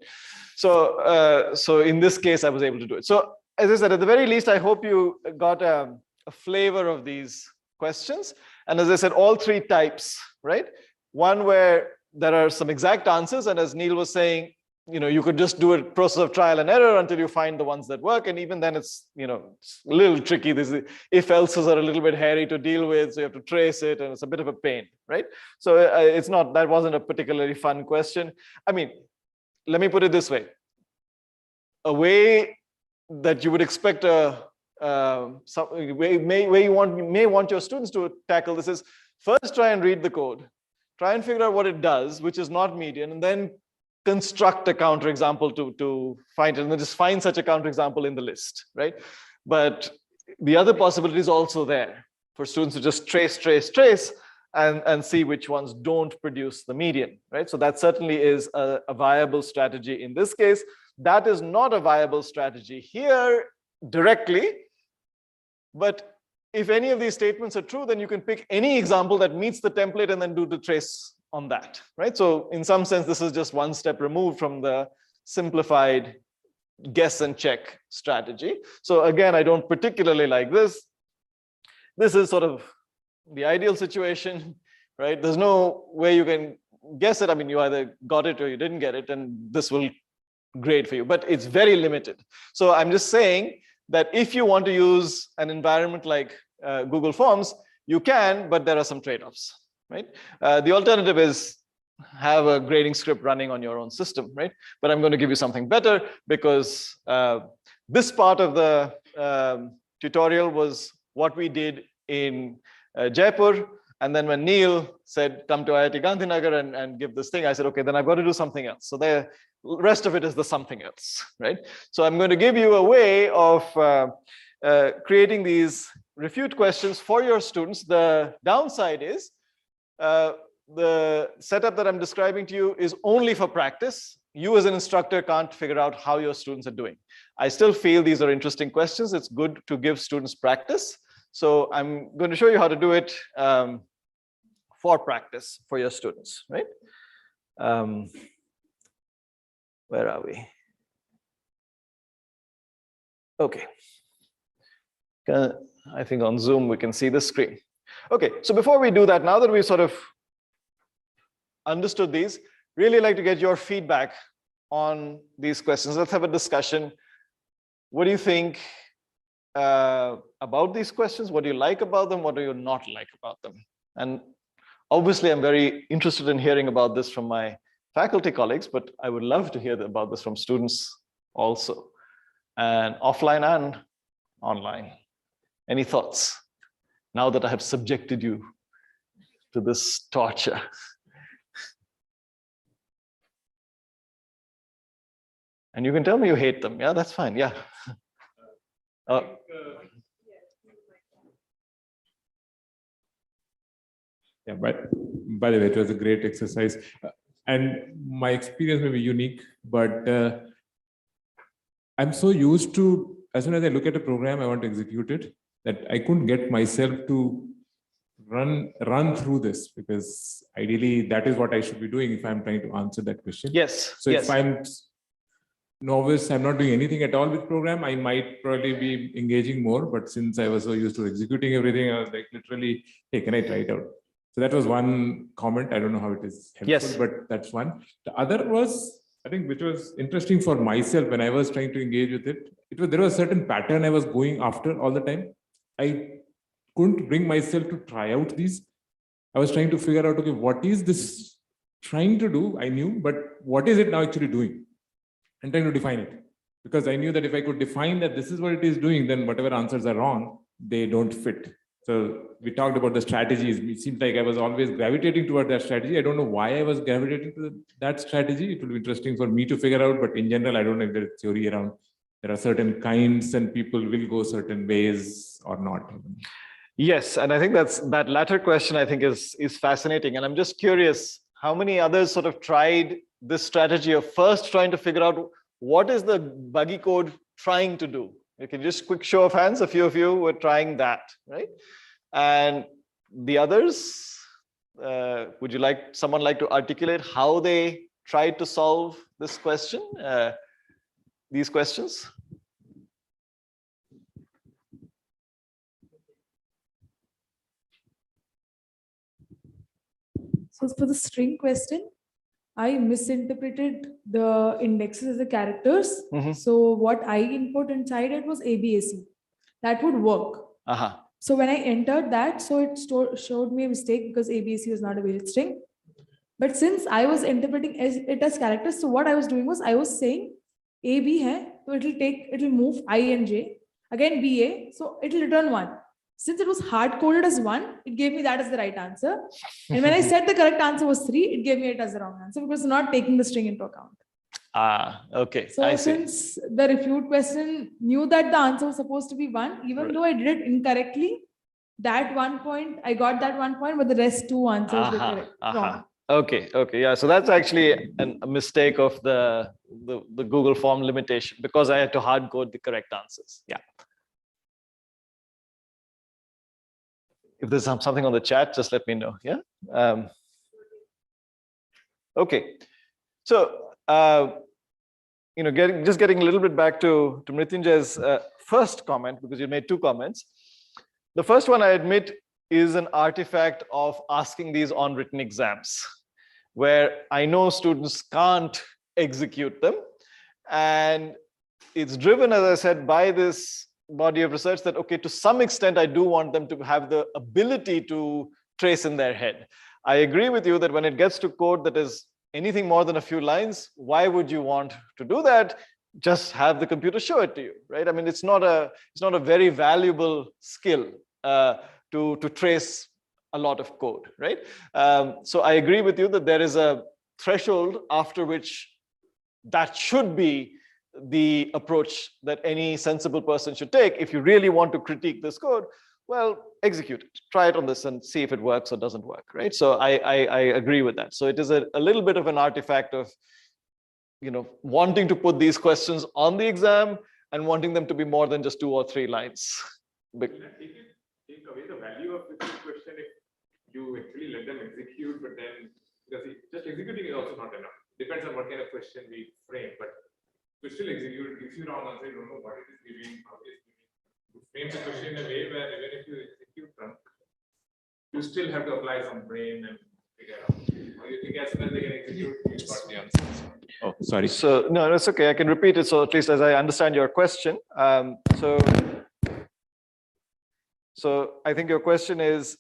So in this case, I was able to do it. So as I said, at the very least, I hope you got a flavor of these questions. And as I said, all 3 types, right? One where there are some exact answers, and as Neil was saying, you could just do a process of trial and error until you find the ones that work. And even then it's, it's a little tricky. These if-elses are a little bit hairy to deal with. So you have to trace it, and it's a bit of a pain, right? So that wasn't a particularly fun question. I mean, let me put it this way. A way that you would expect way you may want your students to tackle this is, First, try and read the code. Try and figure out what it does, which is not median, and then construct a counterexample to find it, and then just find such a counterexample in the list, right? But the other possibility is also there for students to just trace, and see which ones don't produce the median, right? So that certainly is a viable strategy in this case. That is not a viable strategy here directly, but if any of these statements are true, then you can pick any example that meets the template and then do the trace on that, right? So in some sense, this is just one step removed from the simplified guess and check strategy. So again, I don't particularly like this. This is sort of the ideal situation, right? There's no way you can guess it. I mean, you either got it or you didn't get it, and this will grade for you, but it's very limited. So I'm just saying that if you want to use an environment like Google Forms, you can, but there are some trade-offs, right? The alternative is have a grading script running on your own system, right? But I'm going to give you something better, because this part of the tutorial was what we did in Jaipur. And then when Neil said, come to IIT Gandhinagar and give this thing, I said, okay, then I've got to do something else. So the rest of it is the something else, right? So I'm going to give you a way of creating these refute questions for your students. The downside is the setup that I'm describing to you is only for practice. You as an instructor can't figure out how your students are doing. I still feel these are interesting questions. It's good to give students practice. So I'm going to show you how to do it for practice for your students, right? Where are we? Okay. I think on Zoom we can see the screen. Okay, so before we do that, now that we've sort of understood these, really like to get your feedback on these questions. Let's have a discussion. What do you think about these questions? What do you like about them? What do you not like about them? And obviously, I'm very interested in hearing about this from my faculty colleagues, but I would love to hear about this from students also, and offline and online. Any thoughts now that I have subjected you to this torture? And you can tell me you hate them. Yeah, that's fine. Yeah. Yeah, but by the way, it was a great exercise. And my experience may be unique, but I'm so used to, as soon as I look at a program, I want to execute it, that I couldn't get myself to run through this, because ideally that is what I should be doing if I'm trying to answer that question. Yes. So yes. if I'm novice, I'm not doing anything at all with program, I might probably be engaging more, but since I was so used to executing everything, I was like literally, hey, can I try it out? So that was one comment. I don't know how it is helpful, yes, but that's one. The other was, I think, which was interesting for myself when I was trying to engage with it. There was a certain pattern I was going after all the time. I couldn't bring myself to try out these. I was trying to figure out, okay, what is this trying to do? I knew, but what is it now actually doing? And trying to define it. Because I knew that if I could define that this is what it is doing, then whatever answers are wrong, they don't fit. So we talked about the strategies. It seems like I was always gravitating toward that strategy. I don't know why I was gravitating to that strategy. It will be interesting for me to figure out, but in general, I don't know if there's theory around. There are certain kinds and people will go certain ways or not. Yes, and I think that latter question I think is fascinating. And I'm just curious, how many others sort of tried this strategy of first trying to figure out what is the buggy code trying to do? You can just quick show of hands, a few of you were trying that, right? And the others, would you like someone like to articulate how they tried to solve this question, these questions? So for the string question, I misinterpreted the indexes as the characters. Mm-hmm. So what I input inside it was ABAC. That would work. Uh-huh. So when I entered that, so it showed me a mistake because ABAC was not a valid string. But since I was interpreting it as characters, so what I was doing was I was saying AB hai, so it'll move I and J. Again BA, so it'll return 1. since it was hard coded as 1, it gave me that as the right answer. And when I said the correct answer was 3, it gave me it as the wrong answer because it's not taking the string into account. Ah, okay. So I see. since the refute question knew that the answer was supposed to be 1, even though I did it incorrectly, that 1 point, I got that 1 point, but the rest 2 answers were correct. Wrong. Okay, yeah. So that's actually a mistake of the Google form limitation because I had to hard code the correct answers. Yeah. If there's something on the chat, just let me know. Yeah. Okay. So getting a little bit back to Mrityunjay's first comment, because you made 2 comments. The first one, I admit, is an artifact of asking these on written exams, where I know students can't execute them. And it's driven, as I said, by this body of research that, okay, to some extent, I do want them to have the ability to trace in their head. I agree with you that when it gets to code that is anything more than a few lines, why would you want to do that? Just have the computer show it to you, right? I mean, it's not a very valuable skill to trace a lot of code, right? So I agree with you that there is a threshold after which that should be the approach that any sensible person should take. If you really want to critique this code, well, execute it, try it on this and see if it works or doesn't work, right? So I agree with that. So it is a little bit of an artifact of, wanting to put these questions on the exam and wanting them to be more than just 2 or 3 lines. Take away the value of the question if you actually let them execute, but then because just executing is also not enough. Depends on what kind of question we frame, but to still execute, if you wrong answer, you don't know what it is giving, how it is giving. You frame the question in a way where even if you execute them, you still have to apply some brain and figure out. Or you think as soon as they can execute, you got the answer. Oh, sorry. So no, that's okay. I can repeat it. So at least as I understand your question. So I think your question is,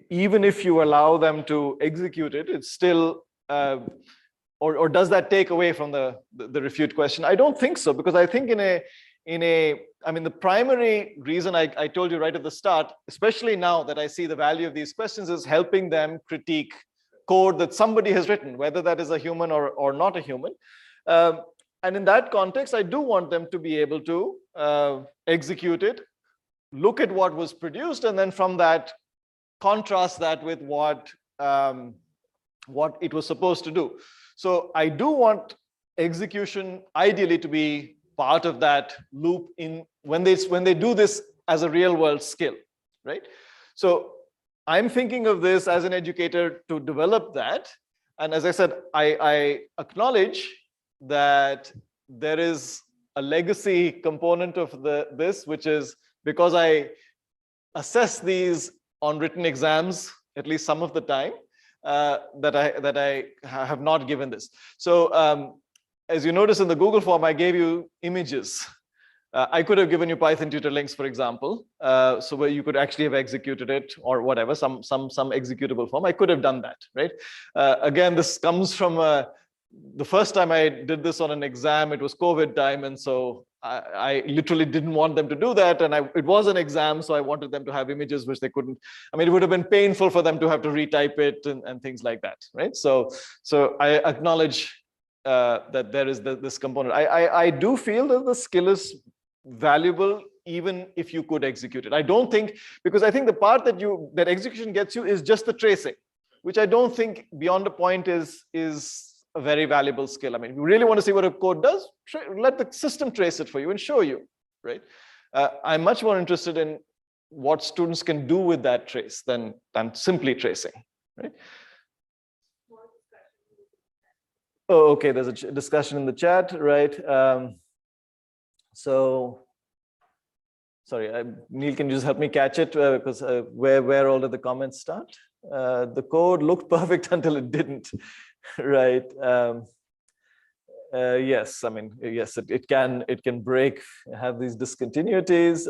even if you allow them to execute it, it's still, or does that take away from the refute question? I don't think so, because I think I mean, the primary reason I told you right at the start, especially now that I see the value of these questions, is helping them critique code that somebody has written, whether that is a human or not a human. And in that context, I do want them to be able to execute it, look at what was produced, and then from that, contrast that with what it was supposed to do. So I do want execution ideally to be part of that loop in when they do this as a real world skill, right? So I'm thinking of this as an educator to develop that. And as I said, I acknowledge that there is a legacy component of this, which is because I assess these on written exams, at least some of the time, that I have not given this. So as you notice in the Google form, I gave you images. I could have given you Python tutor links, for example, so where you could actually have executed it or whatever, some executable form. I could have done that, right? Again, this comes from the first time I did this on an exam, it was COVID time, and so I literally didn't want them to do that, and it was an exam, so I wanted them to have images which they couldn't. I mean, it would have been painful for them to have to retype it and things like that, right? So I acknowledge that there is this component. I do feel that the skill is valuable even if you could execute it. I don't think, because I think the part that execution gets you is just the tracing, which I don't think beyond a point is a very valuable skill. I mean, if you really want to see what a code does, let the system trace it for you and show you, right? I'm much more interested in what students can do with that trace than simply tracing, right? Oh, okay, there's a discussion in the chat, right? So, sorry, Neil, can you just help me catch it? Because where all of the comments start? The code looked perfect until it didn't, right? Yes, I mean, yes, it can break, have these discontinuities.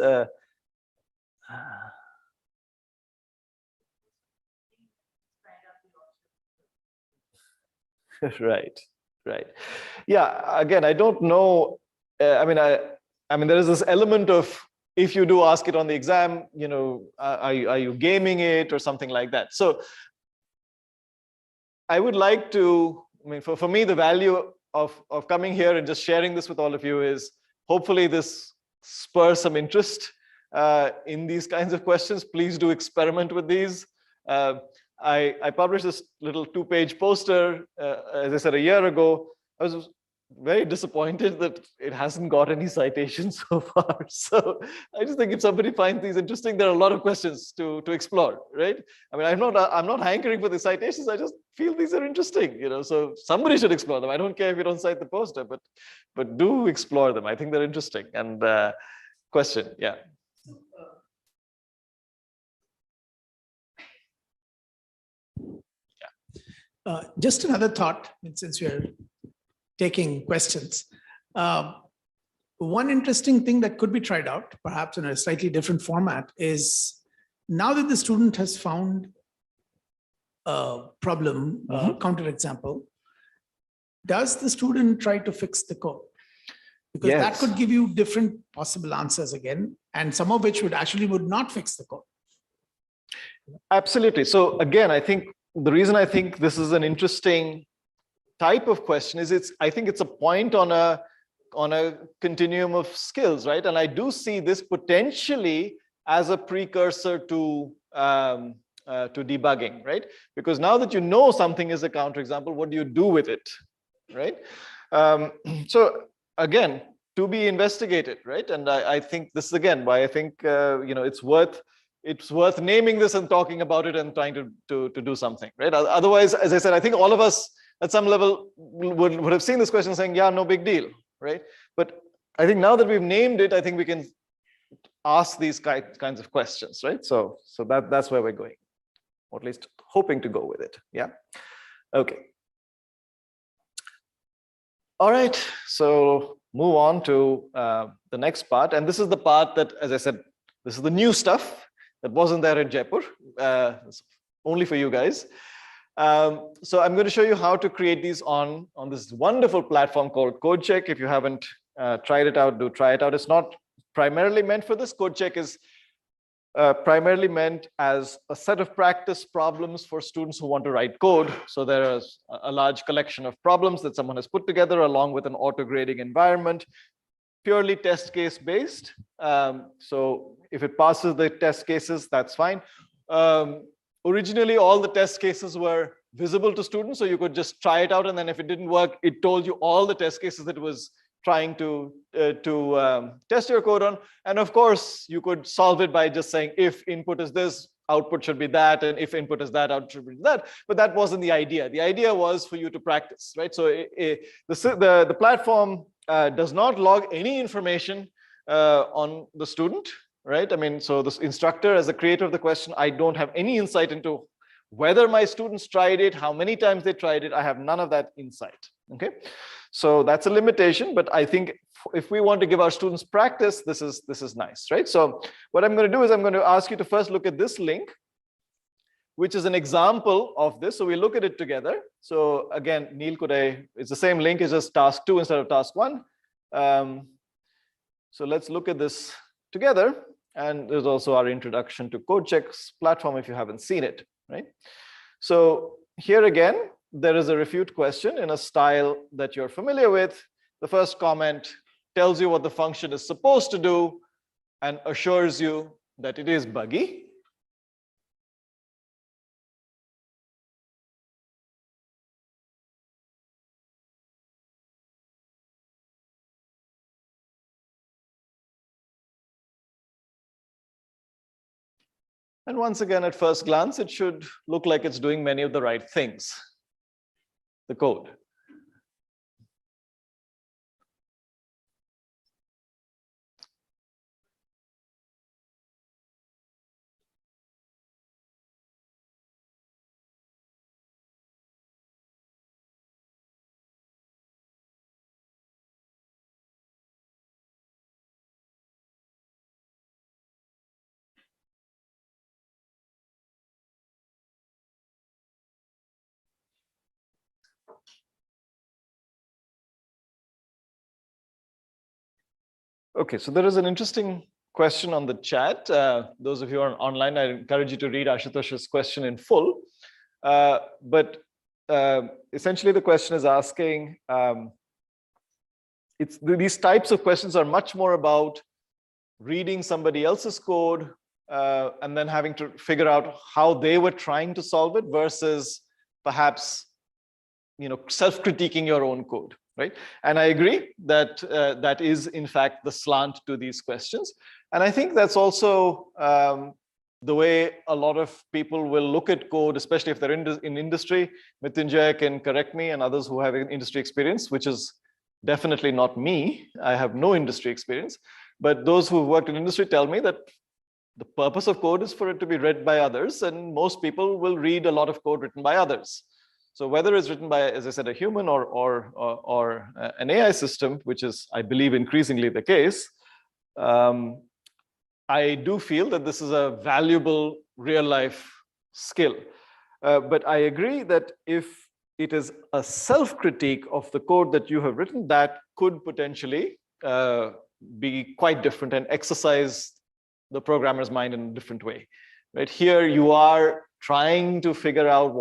Right. Yeah, again, I don't know. I mean, there is this element of if you do ask it on the exam, are you gaming it or something like that? So I would like to, for me, the value of coming here and just sharing this with all of you is hopefully this spurs some interest in these kinds of questions. Please do experiment with these. I published this little 2-page poster, as I said, a year ago. I was very disappointed that it hasn't got any citations so far. So I just think if somebody finds these interesting, there are a lot of questions to explore, right? I mean, I'm not hankering for the citations. I just feel these are interesting, so somebody should explore them. I don't care if you don't cite the poster, but do explore them. I think they're interesting. And question, yeah. Just another thought, since we're taking questions. One interesting thing that could be tried out, perhaps in a slightly different format, is now that the student has found a problem, counterexample, does the student try to fix the code? Because that could give you different possible answers again, and some of which would not fix the code. Absolutely. So again, I think the reason I think this is an interesting type of question is I think it's a point on a continuum of skills, right? And I do see this potentially as a precursor to debugging, right? Because now that you know something is a counterexample, what do you do with it, right? So again, to be investigated, right? And I think this is again why I think it's worth naming this and talking about it and trying to do something, right? Otherwise, as I said, I think all of us at some level would have seen this question saying, yeah, no big deal, right? But I think now that we've named it, I think we can ask these kinds of questions, right? So that's where we're going, or at least hoping to go with it. Yeah. Okay. All right. So move on to the next part, and this is the part that, as I said, this is the new stuff that wasn't there in Jaipur. It's only for you guys. So I'm going to show you how to create these on this wonderful platform called CodeCheck. If you haven't tried it out, do try it out. It's not primarily meant for this. CodeCheck is primarily meant as a set of practice problems for students who want to write code. So there is a large collection of problems that someone has put together along with an auto-grading environment, purely test case based. So if it passes the test cases, that's fine. Originally, all the test cases were visible to students, so you could just try it out, and then if it didn't work, it told you all the test cases that it was trying to test your code on. And of course, you could solve it by just saying, if input is this, output should be that, and if input is that, output should be that. But that wasn't the idea. The idea was for you to practice, right? So the platform does not log any information on the student, right? I mean, so this instructor, as the creator of the question, I don't have any insight into whether my students tried it, how many times they tried it. I have none of that insight, okay? So that's a limitation, but I think if we want to give our students practice, this is nice, right? So what I'm going to do is I'm going to ask you to first look at this link, which is an example of this. So we look at it together. So again, Neil, it's the same link, it's just task 2 instead of task 1. So let's look at this together. And there's also our introduction to CodeCheck's platform if you haven't seen it, right? So here again, there is a refute question in a style that you're familiar with. The first comment tells you what the function is supposed to do and assures you that it is buggy. And once again, at first glance, it should look like it's doing many of the right things, the code. Okay, so there is an interesting question on the chat. Those of you who are online, I encourage you to read Ashutosh's question in full. But essentially, the question is asking, these types of questions are much more about reading somebody else's code and then having to figure out how they were trying to solve it versus perhaps self-critiquing your own code, right? And I agree that that is in fact the slant to these questions. And I think that's also the way a lot of people will look at code, especially if they're in industry. Mrityunjay can correct me and others who have industry experience, which is definitely not me. I have no industry experience. But those who worked in industry tell me that the purpose of code is for it to be read by others, and most people will read a lot of code written by others. So whether it's written by, as I said, a human or an AI system, which is, I believe, increasingly the case, I do feel that this is a valuable real-life skill. But I agree that if it is a self-critique of the code that you have written, that could potentially be quite different and exercise the programmer's mind in a different way. Right here, you are trying to figure out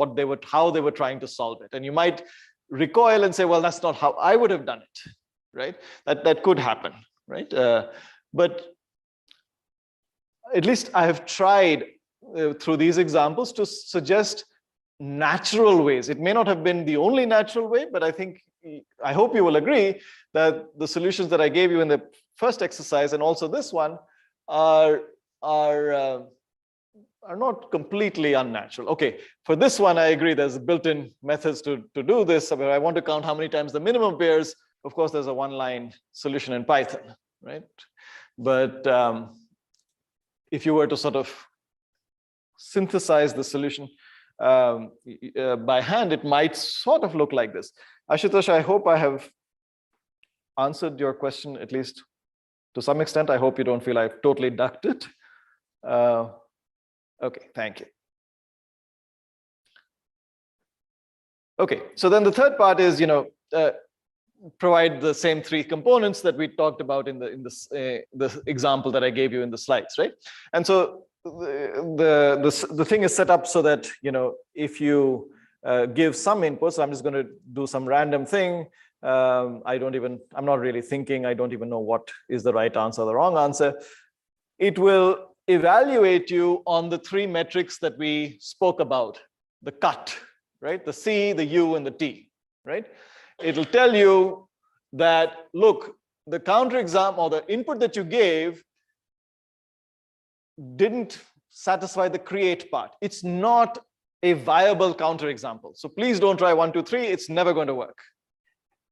how they were trying to solve it, and you might recoil and say, "Well, that's not how I would have done it." Right? That could happen. Right? But at least I have tried through these examples to suggest natural ways. It may not have been the only natural way, but I hope you will agree that the solutions that I gave you in the first exercise and also this one are not completely unnatural. Okay, for this one, I agree there's built-in methods to do this. I mean, I want to count how many times the minimum appears. Of course, there's a one-line solution in Python, right? But if you were to sort of synthesize the solution by hand, it might sort of look like this. Ashutosh, I hope I have answered your question, at least to some extent. I hope you don't feel I've totally ducked it. Okay, thank you. Okay, so then the third part is, provide the same three components that we talked about in the example that I gave you in the slides, right? And so the thing is set up so that, if you give some inputs, I'm just going to do some random thing. I'm not really thinking. I don't even know what is the right answer or the wrong answer. It will evaluate you on the three metrics that we spoke about, the cut, right? The C, the U, and the T, right? It'll tell you that, look, the counterexample or the input that you gave didn't satisfy the create part. It's not a viable counterexample. So please don't try 1, 2, 3. It's never going to work.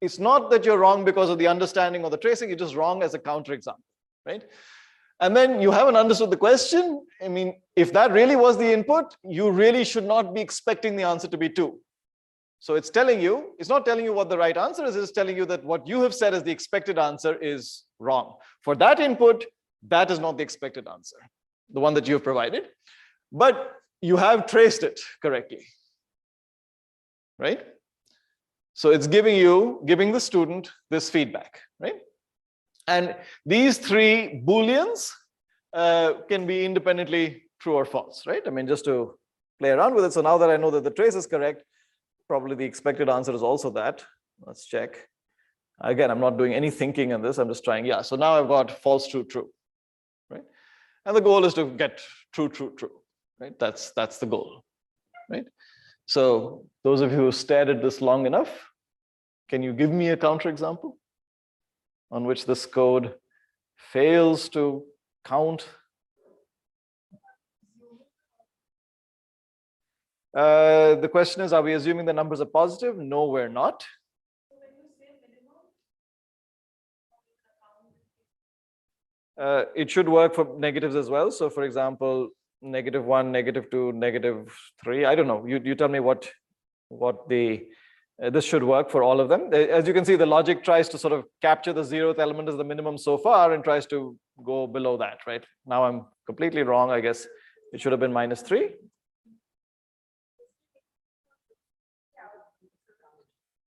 It's not that you're wrong because of the understanding or the tracing. You're just wrong as a counterexample, right? And then you haven't understood the question. I mean, if that really was the input, you really should not be expecting the answer to be 2. So it's not telling you what the right answer is. It's telling you that what you have said as the expected answer is wrong. For that input, that is not the expected answer, the one that you have provided. But you have traced it correctly, right? So it's giving the student this feedback, right? And these three Booleans can be independently true or false, right? I mean, just to play around with it. So now that I know that the trace is correct, probably the expected answer is also that. Let's check. Again, I'm not doing any thinking in this. I'm just trying. Yeah, so now I've got false, true, true, right? And the goal is to get true, true, true, right? That's the goal, right? So those of you who stared at this long enough, can you give me a counterexample on which this code fails to count? The question is, are we assuming the numbers are positive? No, we're not. It should work for negatives as well. So for example, -1, -2, -3. I don't know. You tell me what the this should work for all of them. As you can see, the logic tries to sort of capture the 0th element as the minimum so far and tries to go below that, right? Now I'm completely wrong. I guess it should have been -3.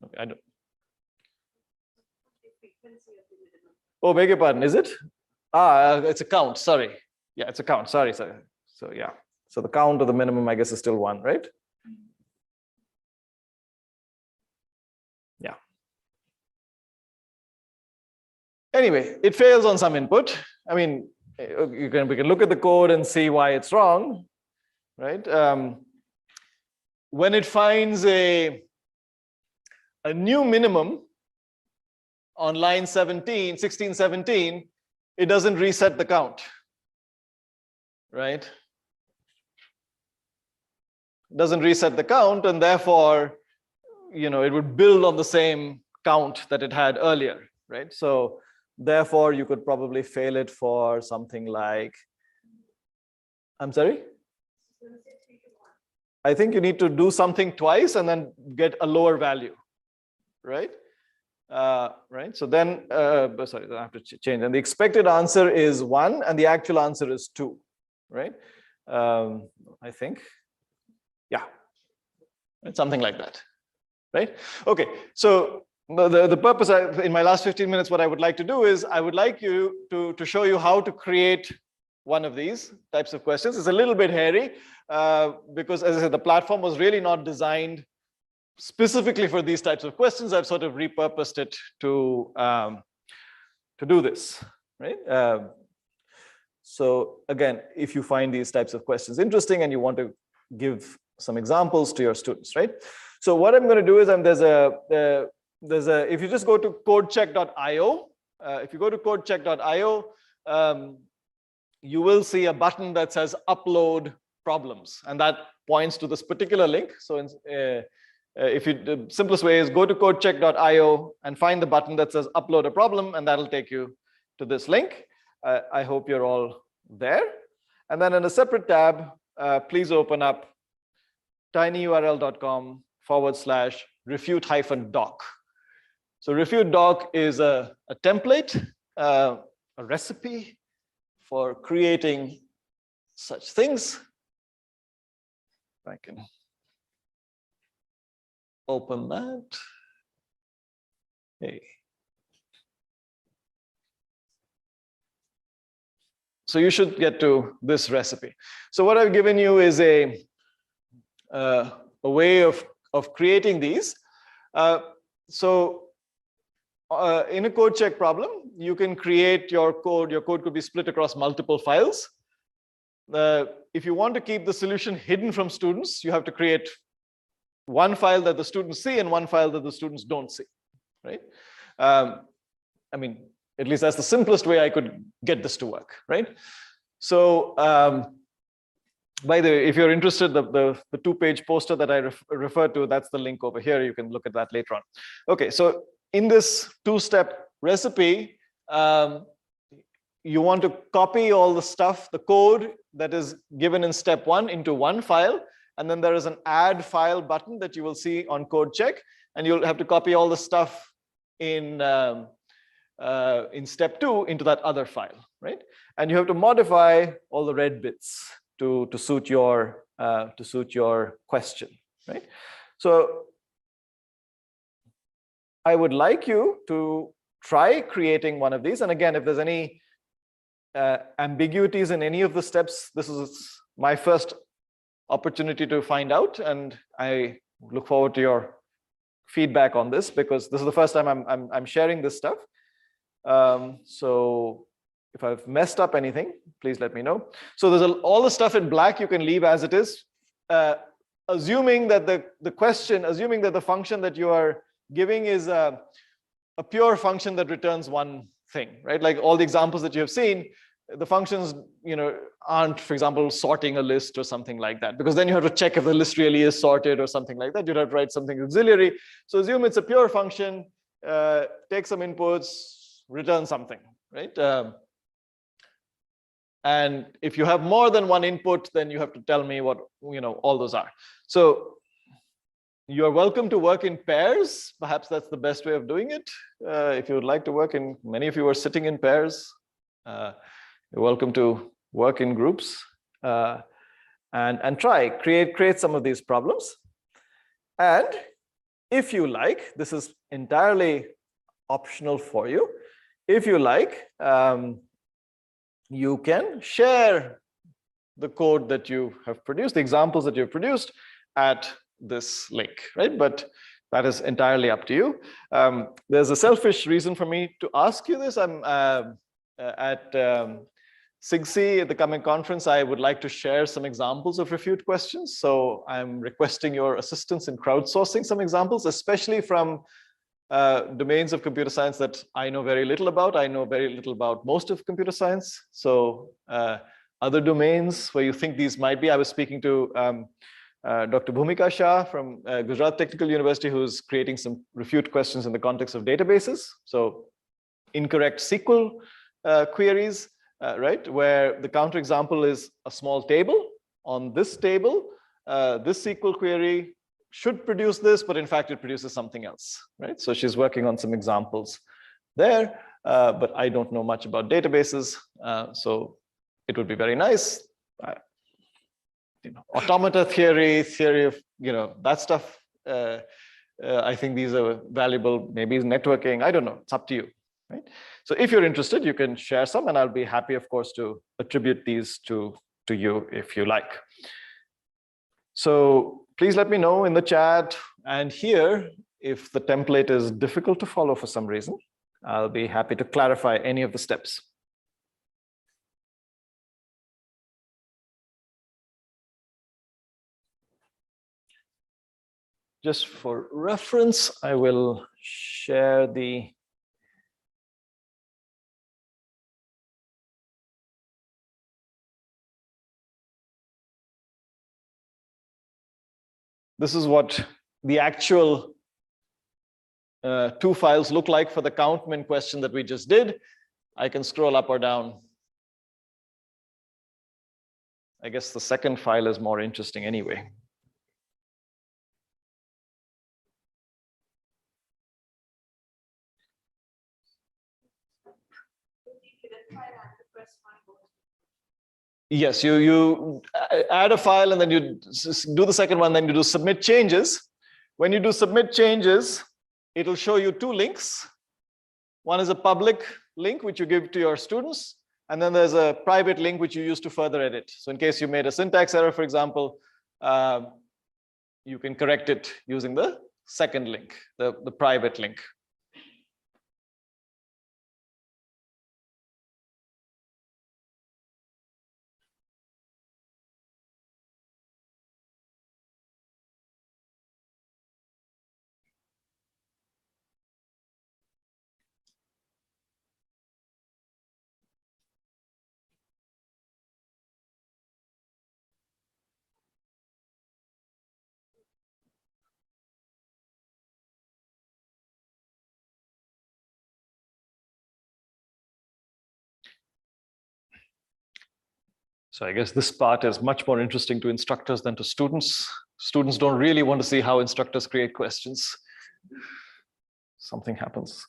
Okay, I don't. Oh, beg your pardon. Is it? It's a count, sorry. Yeah, it's a count, sorry. So yeah, so the count of the minimum, I guess, is still 1, right? Yeah. Anyway, it fails on some input. I mean, we can look at the code and see why it's wrong, right? When it finds a new minimum on line 16, 17, it doesn't reset the count, right? It doesn't reset the count, and therefore, it would build on the same count that it had earlier, right? So therefore, you could probably fail it for something like, I'm sorry? I think you need to do something twice and then get a lower value, right? Right. So then, sorry, I have to change. And the expected answer is 1, and the actual answer is 2, right? I think, yeah, it's something like that, right? Okay. So the purpose in my last 15 minutes, what I would like to do is I would like you to show you how to create one of these types of questions. It's a little bit hairy because, as I said, the platform was really not designed specifically for these types of questions. I've sort of repurposed it to do this, right? So again, if you find these types of questions interesting and you want to give some examples to your students, right? So what I'm going to do is if you just go to codecheck.io, if you go to codecheck.io, you will see a button that says upload problems, and that points to this particular link. So the simplest way is go to codecheck.io and find the button that says upload a problem, and that'll take you to this link. I hope you're all there. And then in a separate tab, please open up tinyurl.com/refute-doc. So refute doc is a template, a recipe for creating such things. If I can open that. Hey. So you should get to this recipe. So what I've given you is a way of creating these. In a code check problem, you can create your code. Your code could be split across multiple files. If you want to keep the solution hidden from students, you have to create one file that the students see and one file that the students don't see, right? I mean, at least that's the simplest way I could get this to work, right? So, by the way, if you're interested, the 2-page poster that I referred to, that's the link over here. You can look at that later on. Okay, so in this 2-step recipe, you want to copy all the stuff, the code that is given in step 1 into one file, and then there is an add file button that you will see on code check, and you'll have to copy all the stuff in step 2 into that other file, right? And you have to modify all the red bits to suit your question, right? So I would like you to try creating one of these. And again, if there's any ambiguities in any of the steps, this is my first opportunity to find out, and I look forward to your feedback on this, because this is the first time I'm sharing this stuff. So if I've messed up anything, please let me know. So there's all the stuff in black you can leave as it is, assuming that assuming that the function that you are giving is a pure function that returns one thing, right? Like all the examples that you have seen, the functions, aren't, for example, sorting a list or something like that, because then you have to check if the list really is sorted or something like that. You'd have to write something auxiliary. So assume it's a pure function, take some inputs, return something, right? And if you have more than one input, then you have to tell me what, all those are. So you're welcome to work in pairs. Perhaps that's the best way of doing it. If you would like to work in, many of you are sitting in pairs. You're welcome to work in groups and create some of these problems. And if you like, this is entirely optional for you. If you like, you can share the code that you have produced, the examples that you've produced at this link, right? But that is entirely up to you. There's a selfish reason for me to ask you this. I'm at SIGSE at the coming conference. I would like to share some examples of Refute questions. So I'm requesting your assistance in crowdsourcing some examples, especially from domains of computer science that I know very little about. I know very little about most of computer science. So other domains where you think these might be. I was speaking to Dr. Bhumika Shah from Gujarat Technical University, who's creating some Refute questions in the context of databases. So incorrect SQL queries, right? Where the counterexample is a small table. On this table, this SQL query should produce this, but in fact, it produces something else, right? So she's working on some examples there, but I don't know much about databases. So it would be very nice. Automata theory of, that stuff. I think these are valuable, maybe networking, I don't know, it's up to you, right? So if you're interested, you can share some, and I'll be happy, of course, to attribute these to you if you like. So please let me know in the chat and here if the template is difficult to follow for some reason. I'll be happy to clarify any of the steps. Just for reference, I will share the this is what the actual two files look like for the countmin question that we just did. I can scroll up or down. I guess the second file is more interesting anyway. Yes, you add a file and then you do the second one, then you do submit changes. When you do submit changes, it'll show you two links. One is a public link, which you give to your students, and then there's a private link, which you use to further edit. So in case you made a syntax error, for example, you can correct it using the second link, the private link. So I guess this part is much more interesting to instructors than to students. Students don't really want to see how instructors create questions. Something happens.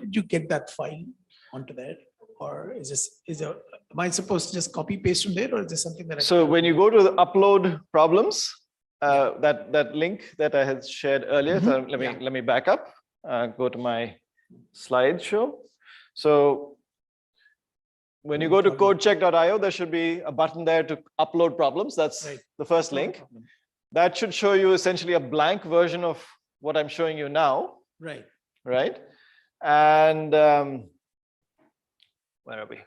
Did you get that file onto there? Or am I supposed to just copy paste from there, or is there something that So when you go to the upload problems, that link that I had shared earlier, so let me back up, go to my slideshow. So when you go to codecheck.io, there should be a button there to upload problems. That's the first link. That should show you essentially a blank version of what I'm showing you now. Right. And where are we?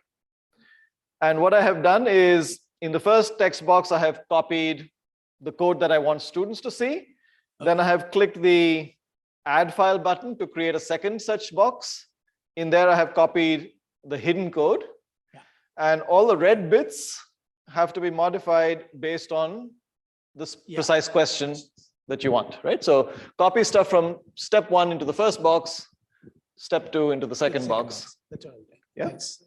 And what I have done is in the first text box, I have copied the code that I want students to see. Then I have clicked the add file button to create a second such box. In there, I have copied the hidden code. And all the red bits have to be modified based on this Yeah. precise question that you want, right? So copy stuff from step 1 into the first box, step 2 into the second box. That's all right. Yeah. Thanks.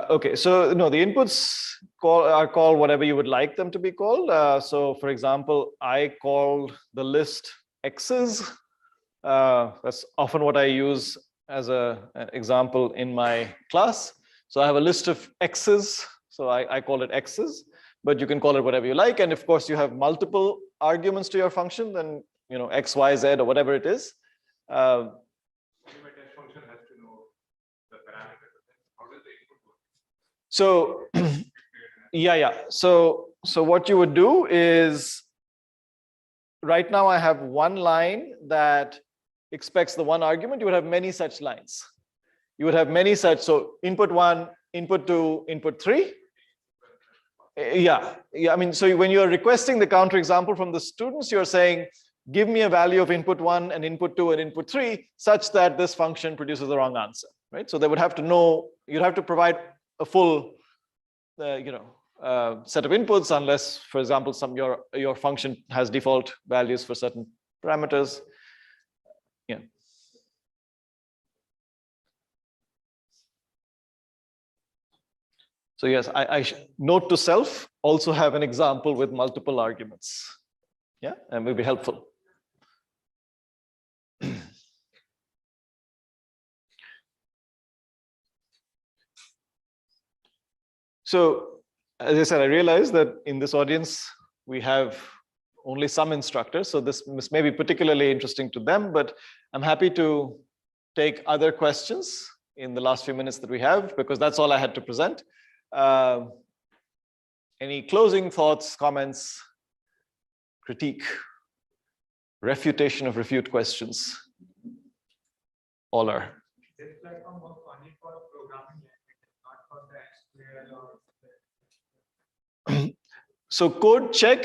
Okay, so no, the inputs are called whatever you would like them to be called. So for example, I called the list X's. That's often what I use as an example in my class. So I have a list of X's. So I call it X's, but you can call it whatever you like. And of course, you have multiple arguments to your function, then X, Y, Z, or whatever it is. So yeah. So what you would do is, right now I have one line that expects the one argument. You would have many such lines. You would have many such. So input 1, input 2, input 3. Yeah. I mean, so when you're requesting the counterexample from the students, you're saying, give me a value of input 1 and input 2 and input 3 such that this function produces the wrong answer, right? So they would have to know, you'd have to provide a full set of inputs, unless, for example, your function has default values for certain parameters. Yeah. So yes, I note to self, also have an example with multiple arguments. Yeah, and will be helpful. So, as I said, I realized that in this audience, we have only some instructors. So this may be particularly interesting to them, but I'm happy to take other questions in the last few minutes that we have, because that's all I had to present. Any closing thoughts, comments, critique, refutation of refute questions? All are. This platform works only for programming language, not for the SQL or. So code check,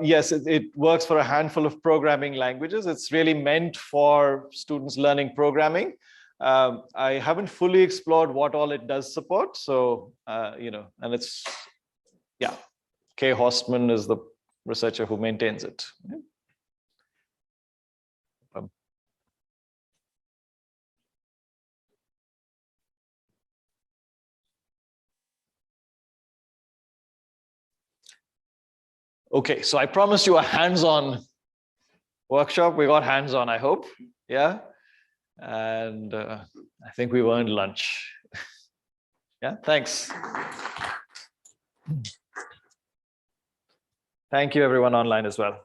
yes, it works for a handful of programming languages. It's really meant for students learning programming. I haven't fully explored what all it does support. So, and it's, yeah, Kay Horstman is the researcher who maintains it. Okay, so I promised you a hands-on workshop. We got hands-on, I hope. Yeah. And I think we've earned lunch. Yeah, thanks. Thank you, everyone online as well.